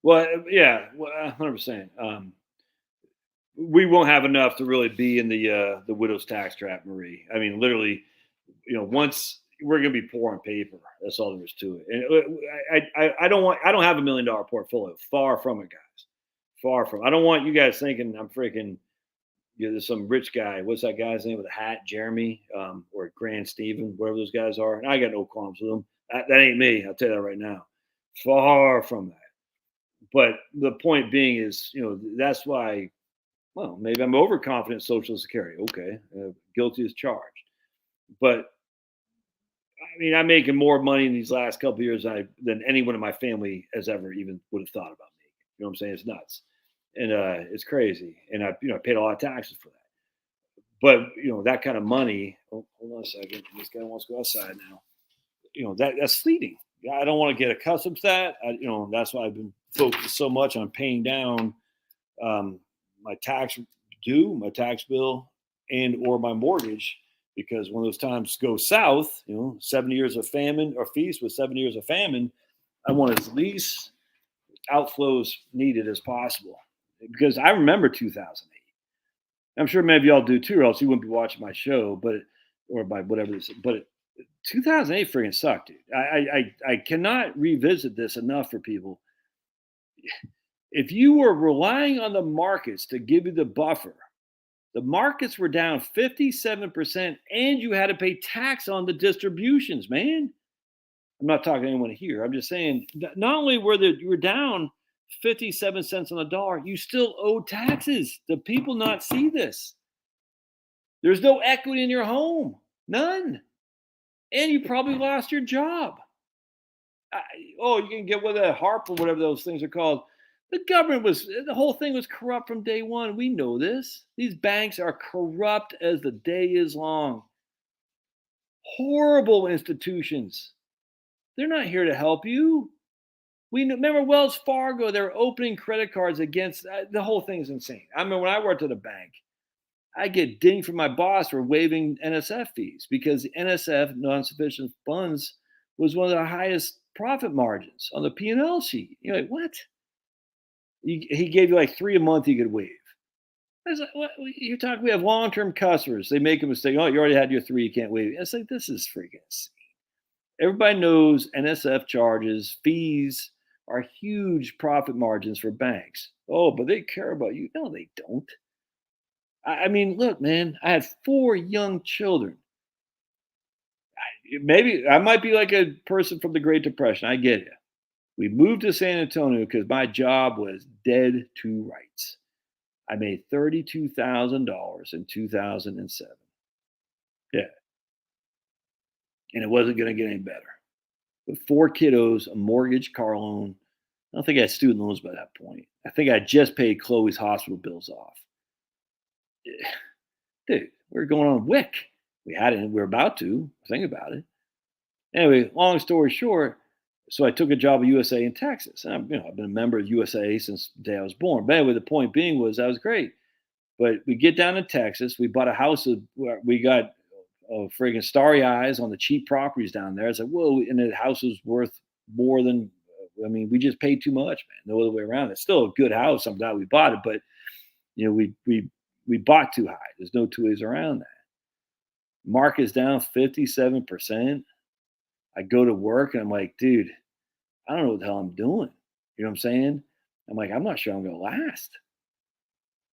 Well, yeah, 100%. We won't have enough to really be in the widow's tax trap, Marie. I mean, literally, once we're going to be poor on paper. That's all there is to it. And I don't have $1 million portfolio. Far from it, guys. Far from. I don't want you guys thinking I'm freaking. There's some rich guy. What's that guy's name with a hat? Jeremy or Grand Steven, whatever those guys are. And I got no qualms with them. That ain't me. I'll tell you that right now. Far from that. But the point being is, that's why. Well, maybe I'm overconfident in Social Security. Okay, guilty as charged. But I mean, I'm making more money in these last couple of years than anyone in my family has ever even would have thought about making. You know what I'm saying? It's nuts, and it's crazy. And I paid a lot of taxes for that. But that kind of money. Oh, hold on a second. This guy wants to go outside now. That's fleeting. Yeah, I don't want to get accustomed to that. That's why I've been focused so much on paying down my tax my tax bill, and or my mortgage, because when those times go south, 7 years of famine or feast with 7 years of famine, I want as least outflows needed as possible. Because I remember 2008. I'm sure many of y'all do too, or else you wouldn't be watching my show, or by whatever this. But 2008 freaking sucked, dude. I cannot revisit this enough for people. If you were relying on the markets to give you the buffer, the markets were down 57%, and you had to pay tax on the distributions, man. I'm not talking to anyone here. I'm just saying, not only you were down 57 cents on the dollar, you still owe taxes. Do people not see this? There's no equity in your home, none. And you probably lost your job. You can get with a HARP or whatever those things are called. The whole thing was corrupt from day one. We know this. These banks are corrupt as the day is long. Horrible institutions. They're not here to help you. We remember Wells Fargo, they were opening credit cards against, the whole thing is insane. I mean, when I worked at a bank, I get dinged from my boss for waiving NSF fees because the NSF, non-sufficient funds, was one of the highest profit margins on the P&L sheet. You're like, what? He gave you like 3 a month you could waive. I was like, what? You're talking, we have long-term customers. They make a mistake. Oh, you already had your 3, you can't waive it. It's like, this is freaking insane. Everybody knows NSF charges, fees are huge profit margins for banks. Oh, but they care about you. No, they don't. I mean, look, man, I had 4 young children. Maybe I might be like a person from the Great Depression. I get it. We moved to San Antonio because my job was dead to rights. I made $32,000 in 2007. Yeah. And it wasn't going to get any better. With 4 kiddos, a mortgage, car loan. I don't think I had student loans by that point. I think I just paid Chloe's hospital bills off. Dude, we were going on a wick. We hadn't. We were about to. Think about it. Anyway, long story short, so I took a job at USA in Texas. And I've been a member of USA since the day I was born. But anyway, the point being was that was great. But we get down to Texas. We bought a house. We got friggin' starry eyes on the cheap properties down there. It's like, whoa, and the house was worth more than, we just paid too much, man. No other way around. It's still a good house. I'm glad we bought it, but we bought too high. There's no two ways around that. Market's down 57%. I go to work and I'm like, dude, I don't know what the hell I'm doing. You know what I'm saying? I'm like, I'm not sure I'm going to last.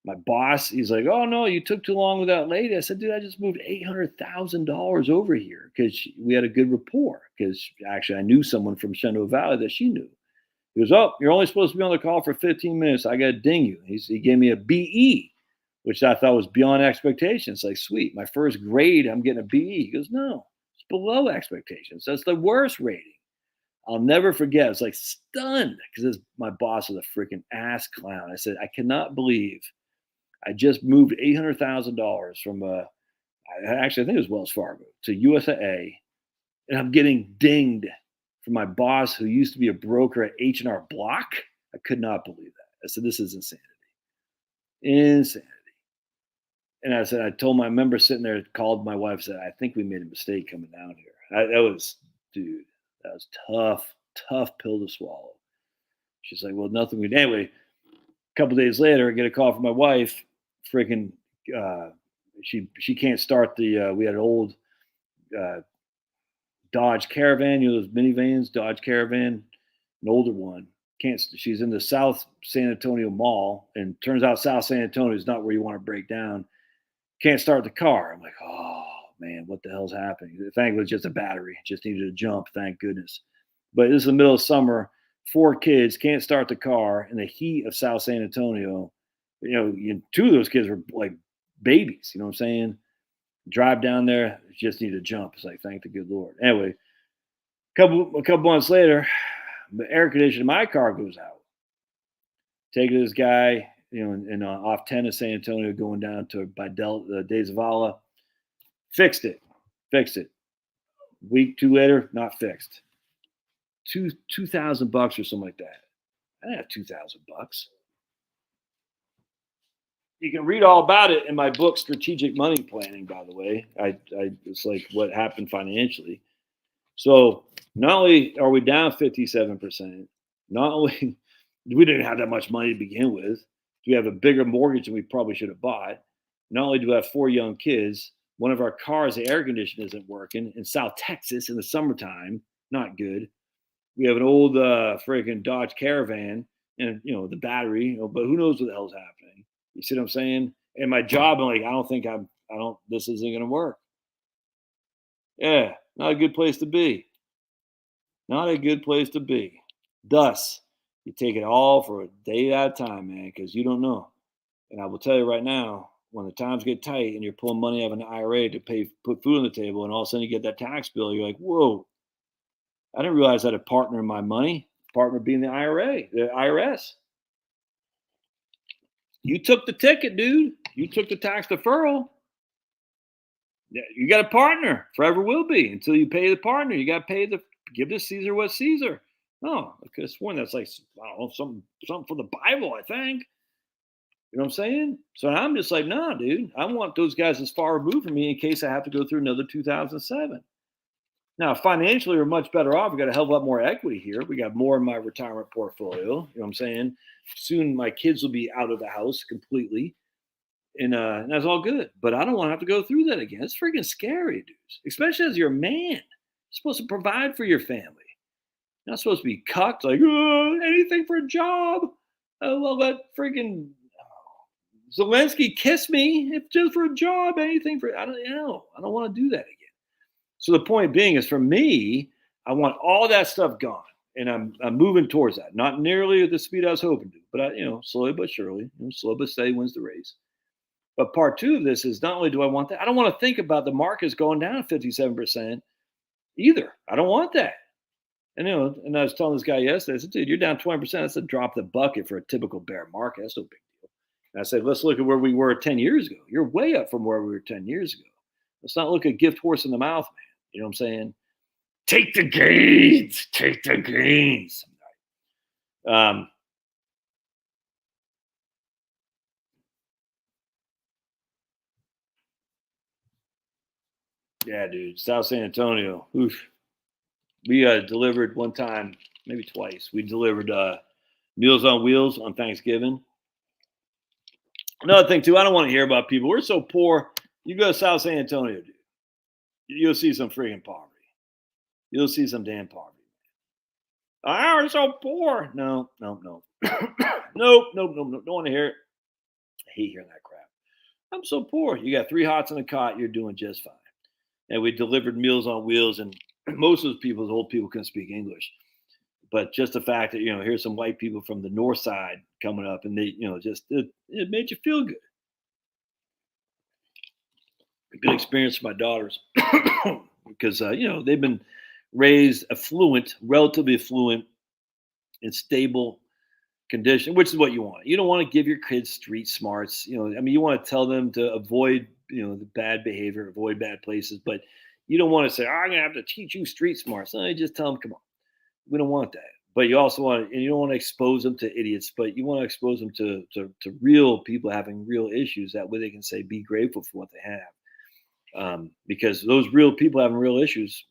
My boss, he's like, "Oh no, you took too long with that lady." I said, "Dude, I just moved $800,000 over here because we had a good rapport. Because actually, I knew someone from Shenandoah Valley that she knew." He goes, "Oh, you're only supposed to be on the call for 15 minutes. I got to ding you." He gave me a BE, which I thought was beyond expectations. Like, sweet, my first grade, I'm getting a BE. He goes, "No, it's below expectations. That's the worst rating." I'll never forget. I was like stunned because my boss was a freaking ass clown. I said, "I cannot believe I just moved $800,000 from actually I think it was Wells Fargo to USA, and I'm getting dinged from my boss who used to be a broker at H&R Block." I could not believe that. I said, "This is insanity, insanity." And I said, I told my member sitting there, called my wife, said, "I think we made a mistake coming down here." That was, dude, that was tough, tough pill to swallow. She's like, "Well, nothing we anyway." A couple days later, I get a call from my wife. Freaking, uh, she can't start the. We had an old uh, Dodge Caravan, those minivans, Dodge Caravan, an older one. Can't. She's in the South San Antonio Mall, and turns out South San Antonio is not where you want to break down. Can't start the car. I'm like, oh man, what the hell's happening? Thankfully, it was just a battery. Just needed to jump. Thank goodness. But this is the middle of summer. 4 kids can't start the car in the heat of South San Antonio. Two of those kids were like babies. You know what I'm saying? Drive down there, just need to jump. It's like, thank the good Lord. Anyway, a couple months later, the air conditioner in my car goes out. Take this guy, off 10 of San Antonio, going down to by Days of Allah. Fixed it. Week 2 later, not fixed. $2,000 or something like that. I didn't have $2,000. You can read all about it in my book, Strategic Money Planning. By the way, it's like what happened financially. So not only are we down 57%, not only we didn't have that much money to begin with, we have a bigger mortgage than we probably should have bought. Not only do we have 4 young kids, one of our cars, the air conditioner isn't working in South Texas in the summertime. Not good. We have an old friggin' Dodge Caravan, and the battery, but who knows what the hell's happening? You see what I'm saying? And my job, I'm like, this isn't gonna work. Yeah, not a good place to be. Not a good place to be. Thus, you take it all for a day at a time, man, because you don't know. And I will tell you right now, when the times get tight and you're pulling money out of an IRA to put food on the table, and all of a sudden you get that tax bill, you're like, whoa, I didn't realize I had a partner in my money, partner being the IRA, the IRS. You took the ticket, dude. You took the tax deferral. Yeah, you got a partner. Forever will be until you pay the partner. You got to give to Caesar what Caesar. Oh, I could have sworn that's like, I don't know, something for the Bible, I think. You know what I'm saying? So I'm just like, nah, dude. I want those guys as far removed from me in case I have to go through another 2007. Now, financially, we're much better off. We got a hell of a lot more equity here. We got more in my retirement portfolio. You know what I'm saying? Soon my kids will be out of the house completely. And that's all good. But I don't want to have to go through that again. It's freaking scary, dudes. Especially as you're a man. You're supposed to provide for your family. You're not supposed to be cucked like, oh, anything for a job. Oh, well, that freaking Zelensky kiss me if just for a job, anything for I don't know. I don't want to do that again. So the point being is for me, I want all that stuff gone. And I'm moving towards that. Not nearly at the speed I was hoping to, but slowly but surely, slow but steady wins the race. But part 2 of this is not only do I want that, I don't want to think about the markets going down 57% either. I don't want that. And and I was telling this guy yesterday, I said, dude, you're down 20%. That's a drop the bucket for a typical bear market. That's no big deal. And I said, let's look at where we were 10 years ago. You're way up from where we were 10 years ago. Let's not look at gift horse in the mouth, man. You know what I'm saying? Take the gains. Take the gains. Yeah, dude. South San Antonio. Oof. We delivered one time, maybe twice. We delivered Meals on Wheels on Thanksgiving. Another thing, too, I don't want to hear about people. We're so poor. You go to South San Antonio, dude. You'll see some freaking poverty. You'll see some damn poverty. Oh, we're so poor. No. Nope. Don't want to hear it. I hate hearing that crap. I'm so poor. You got 3 hots in a cot, you're doing just fine. And we delivered Meals on Wheels, and most of those people, old people, couldn't speak English. But just the fact that, here's some white people from the north side coming up, and they, just it made you feel good. A good experience for my daughters because they've been raised affluent, relatively affluent, in stable condition, which is what you want. You don't want to give your kids street smarts. You want to tell them to avoid, the bad behavior, avoid bad places, but you don't want to say, I'm gonna have to teach you street smarts. No, you just tell them, come on. We don't want that. But you also want, and you don't want to expose them to idiots, but you want to expose them to real people having real issues. That way they can say, be grateful for what they have. Because those real people having real issues,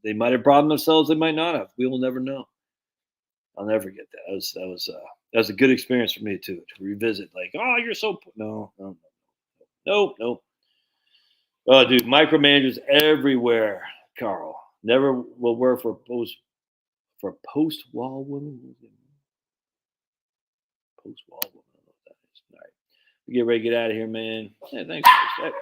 they might have brought them themselves, they might not have. We will never know. I'll never get that. That was a good experience for me too, to revisit. Like, oh, you're so no. Oh, dude, micromanagers everywhere, Carl. Never will work for post wall women. Post wall women. I don't know what that is. All right, we get ready to get out of here, man. Yeah, thanks. Good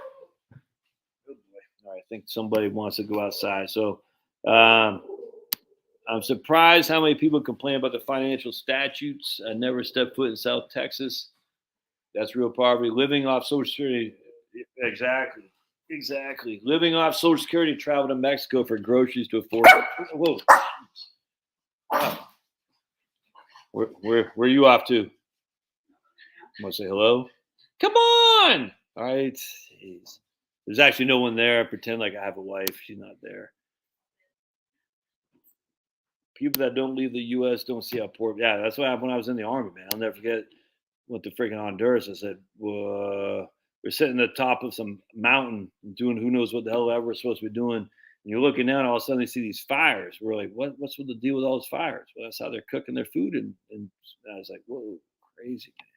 boy. All right, I think somebody wants to go outside. So, I'm surprised how many people complain about the financial statutes. I never stepped foot in South Texas. That's real poverty. Living off Social Security. Exactly. Living off Social Security, travel to Mexico for groceries to afford. Whoa. Wow. Where are you off to? Want to say hello? Come on. All right. Jeez. There's actually no one there. I pretend like I have a wife. She's not there. People that don't leave the U.S. don't see how poor. Yeah, that's what happened when I was in the Army, man. I'll never forget. Went to freaking Honduras. I said, we're sitting at the top of some mountain doing who knows what the hell ever we're supposed to be doing. And you're looking down, all of a sudden you see these fires. We're like, what's with the deal with all those fires? Well, that's how they're cooking their food. And I was like, whoa, crazy, man.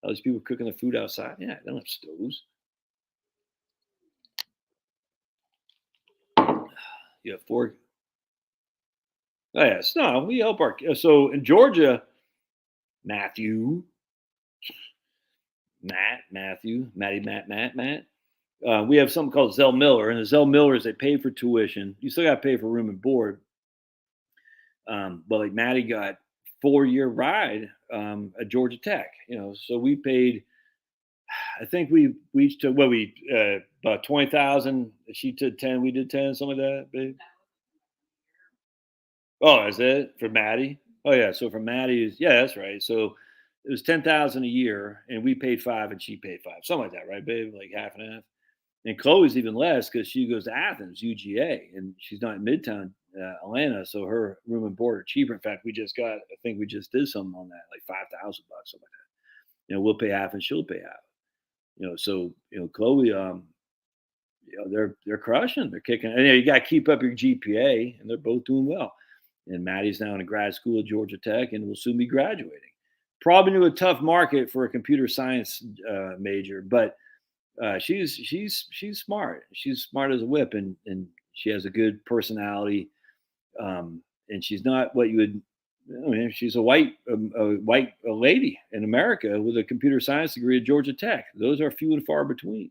All these people cooking their food outside. Yeah, they don't have stoves. You have 4. Oh, yes. No, we help our. So in Georgia, Matt. We have something called Zell Miller, and the Zell Millers, they pay for tuition. You still got to pay for room and board. But like Maddie got 4-year ride at Georgia Tech, so we paid. I think we each took about 20,000. She took 10. We did 10, something like that, babe. Oh, is it for Maddie? Oh yeah. So for Maddie, yeah, that's right. So it was 10,000 a year, and we paid 5, and she paid 5, something like that, right, babe? Like half and half. And Chloe's even less because she goes to Athens, UGA, and she's not in Midtown Atlanta, so her room and board are cheaper. In fact, I think we just did something on that, like $5,000, something like that. We'll pay half, and she'll pay half. So Chloe, they're crushing, they're kicking, and you got to keep up your GPA, and they're both doing well. And Maddie's now in a grad school at Georgia Tech, and will soon be graduating. Probably into a tough market for a computer science major, but she's smart. She's smart as a whip, and she has a good personality. And she's not what you would. She's a white lady in America with a computer science degree at Georgia Tech. Those are few and far between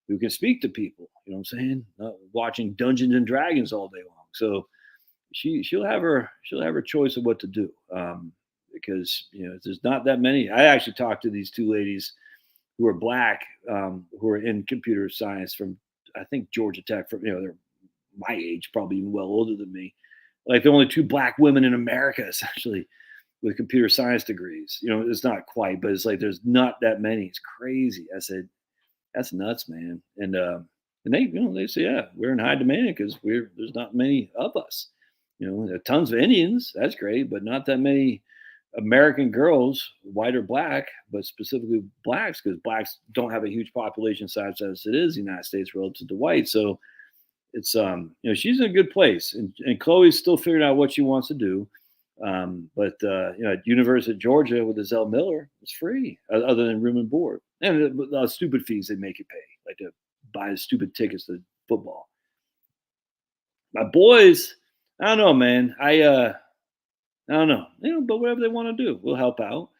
who can speak to people. You know what I'm saying? Not watching Dungeons and Dragons all day long. So she'll have her choice of what to do, because there's not that many. I actually talked to these 2 ladies who are black, who are in computer science from, I think, Georgia Tech. They're my age, probably even well older than me. Like the only 2 black women in America, essentially, with computer science degrees. It's not quite, but it's like there's not that many. It's crazy. I said, that's nuts, man. And they say, yeah, we're in high demand because there's not many of us. There are tons of Indians. That's great, but not that many American girls, white or black, but specifically blacks, because blacks don't have a huge population size as it is in the United States relative to white. So it's she's in a good place, and Chloe's still figuring out what she wants to do. But at University of Georgia with the Zell Miller, it's free other than room and board, and the stupid fees they make you pay, like to buy stupid tickets to football. My boys, I don't know, man. I don't know, but whatever they want to do, we'll help out.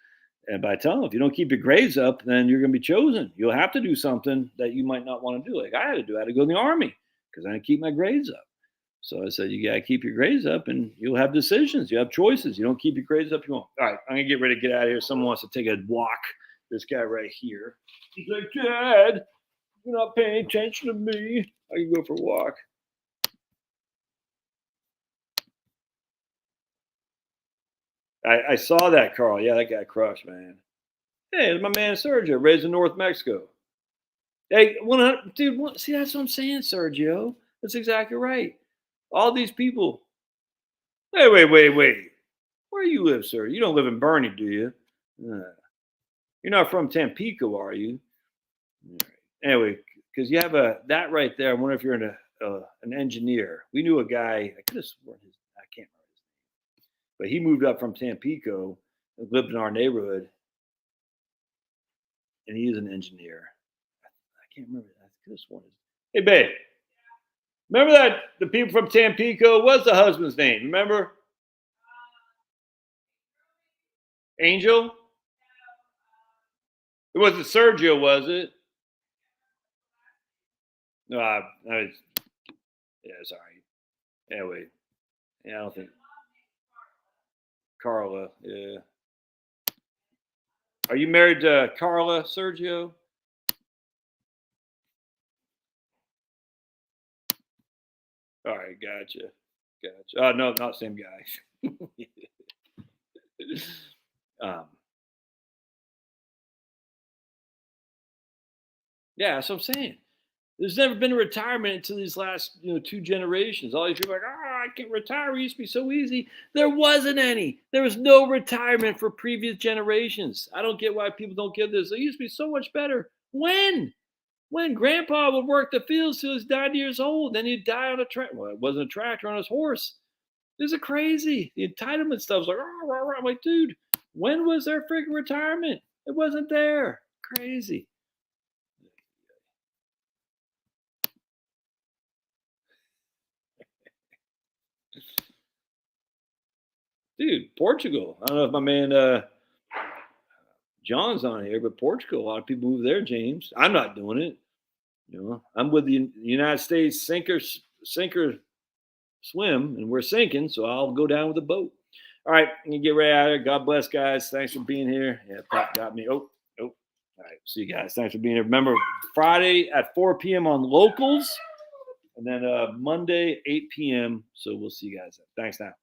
And by telling them, if you don't keep your grades up, then you're going to be chosen. You'll have to do something that you might not want to do. Like I had to do. I had to go in the Army because I didn't keep my grades up. So I said, you got to keep your grades up and you'll have decisions. You have choices. You don't keep your grades up, you won't. All right, I'm going to get ready to get out of here. Someone wants to take a walk. This guy right here. He's like, Dad, you're not paying attention to me. I can go for a walk. I saw that, Carl. Yeah, that guy crushed, man. Hey, it's my man Sergio, raised in North Mexico. Hey, 100, dude. See, that's what I'm saying, Sergio. That's exactly right. All these people. Hey, wait. Where you live, sir? You don't live in Bernie, do you? You're not from Tampico, are you? Anyway, because you have that right there. I wonder if you're an engineer. We knew a guy. I could have sworn I can't remember his name, but he moved up from Tampico and lived in our neighborhood, and he is an engineer. I can't remember. I could have sworn his. Hey, babe. Remember that the people from Tampico? What's the husband's name? Remember? Angel? It wasn't Sergio, was it? No, yeah, sorry. Anyway, yeah, I don't think Carla. Yeah. Are you married to Carla, Sergio? All right, gotcha. Oh no, not same guy. Yeah, that's what I'm saying. There's never been a retirement until these last, 2 generations. All these people are like, I can't retire. It used to be so easy. There wasn't any. There was no retirement for previous generations. I don't get why people don't get this. It used to be so much better. When? When Grandpa would work the fields till he's 90 years old, then he'd die on a tractor. Well, it wasn't a tractor, on his horse. This is crazy. The entitlement stuff's like, I'm like, dude, when was there freaking retirement? It wasn't there. Crazy. Dude, Portugal. I don't know if my man John's on here, but Portugal, a lot of people move there, James. I'm not doing it. I'm with the United States sinker swim, and we're sinking, so I'll go down with the boat. All right, I'm gonna get right out of here. God bless, guys. Thanks for being here. Yeah, Pop got me. Oh. All right, see you guys. Thanks for being here. Remember, Friday at 4 p.m. on Locals, and then Monday 8 p.m. So we'll see you guys. Thanks now.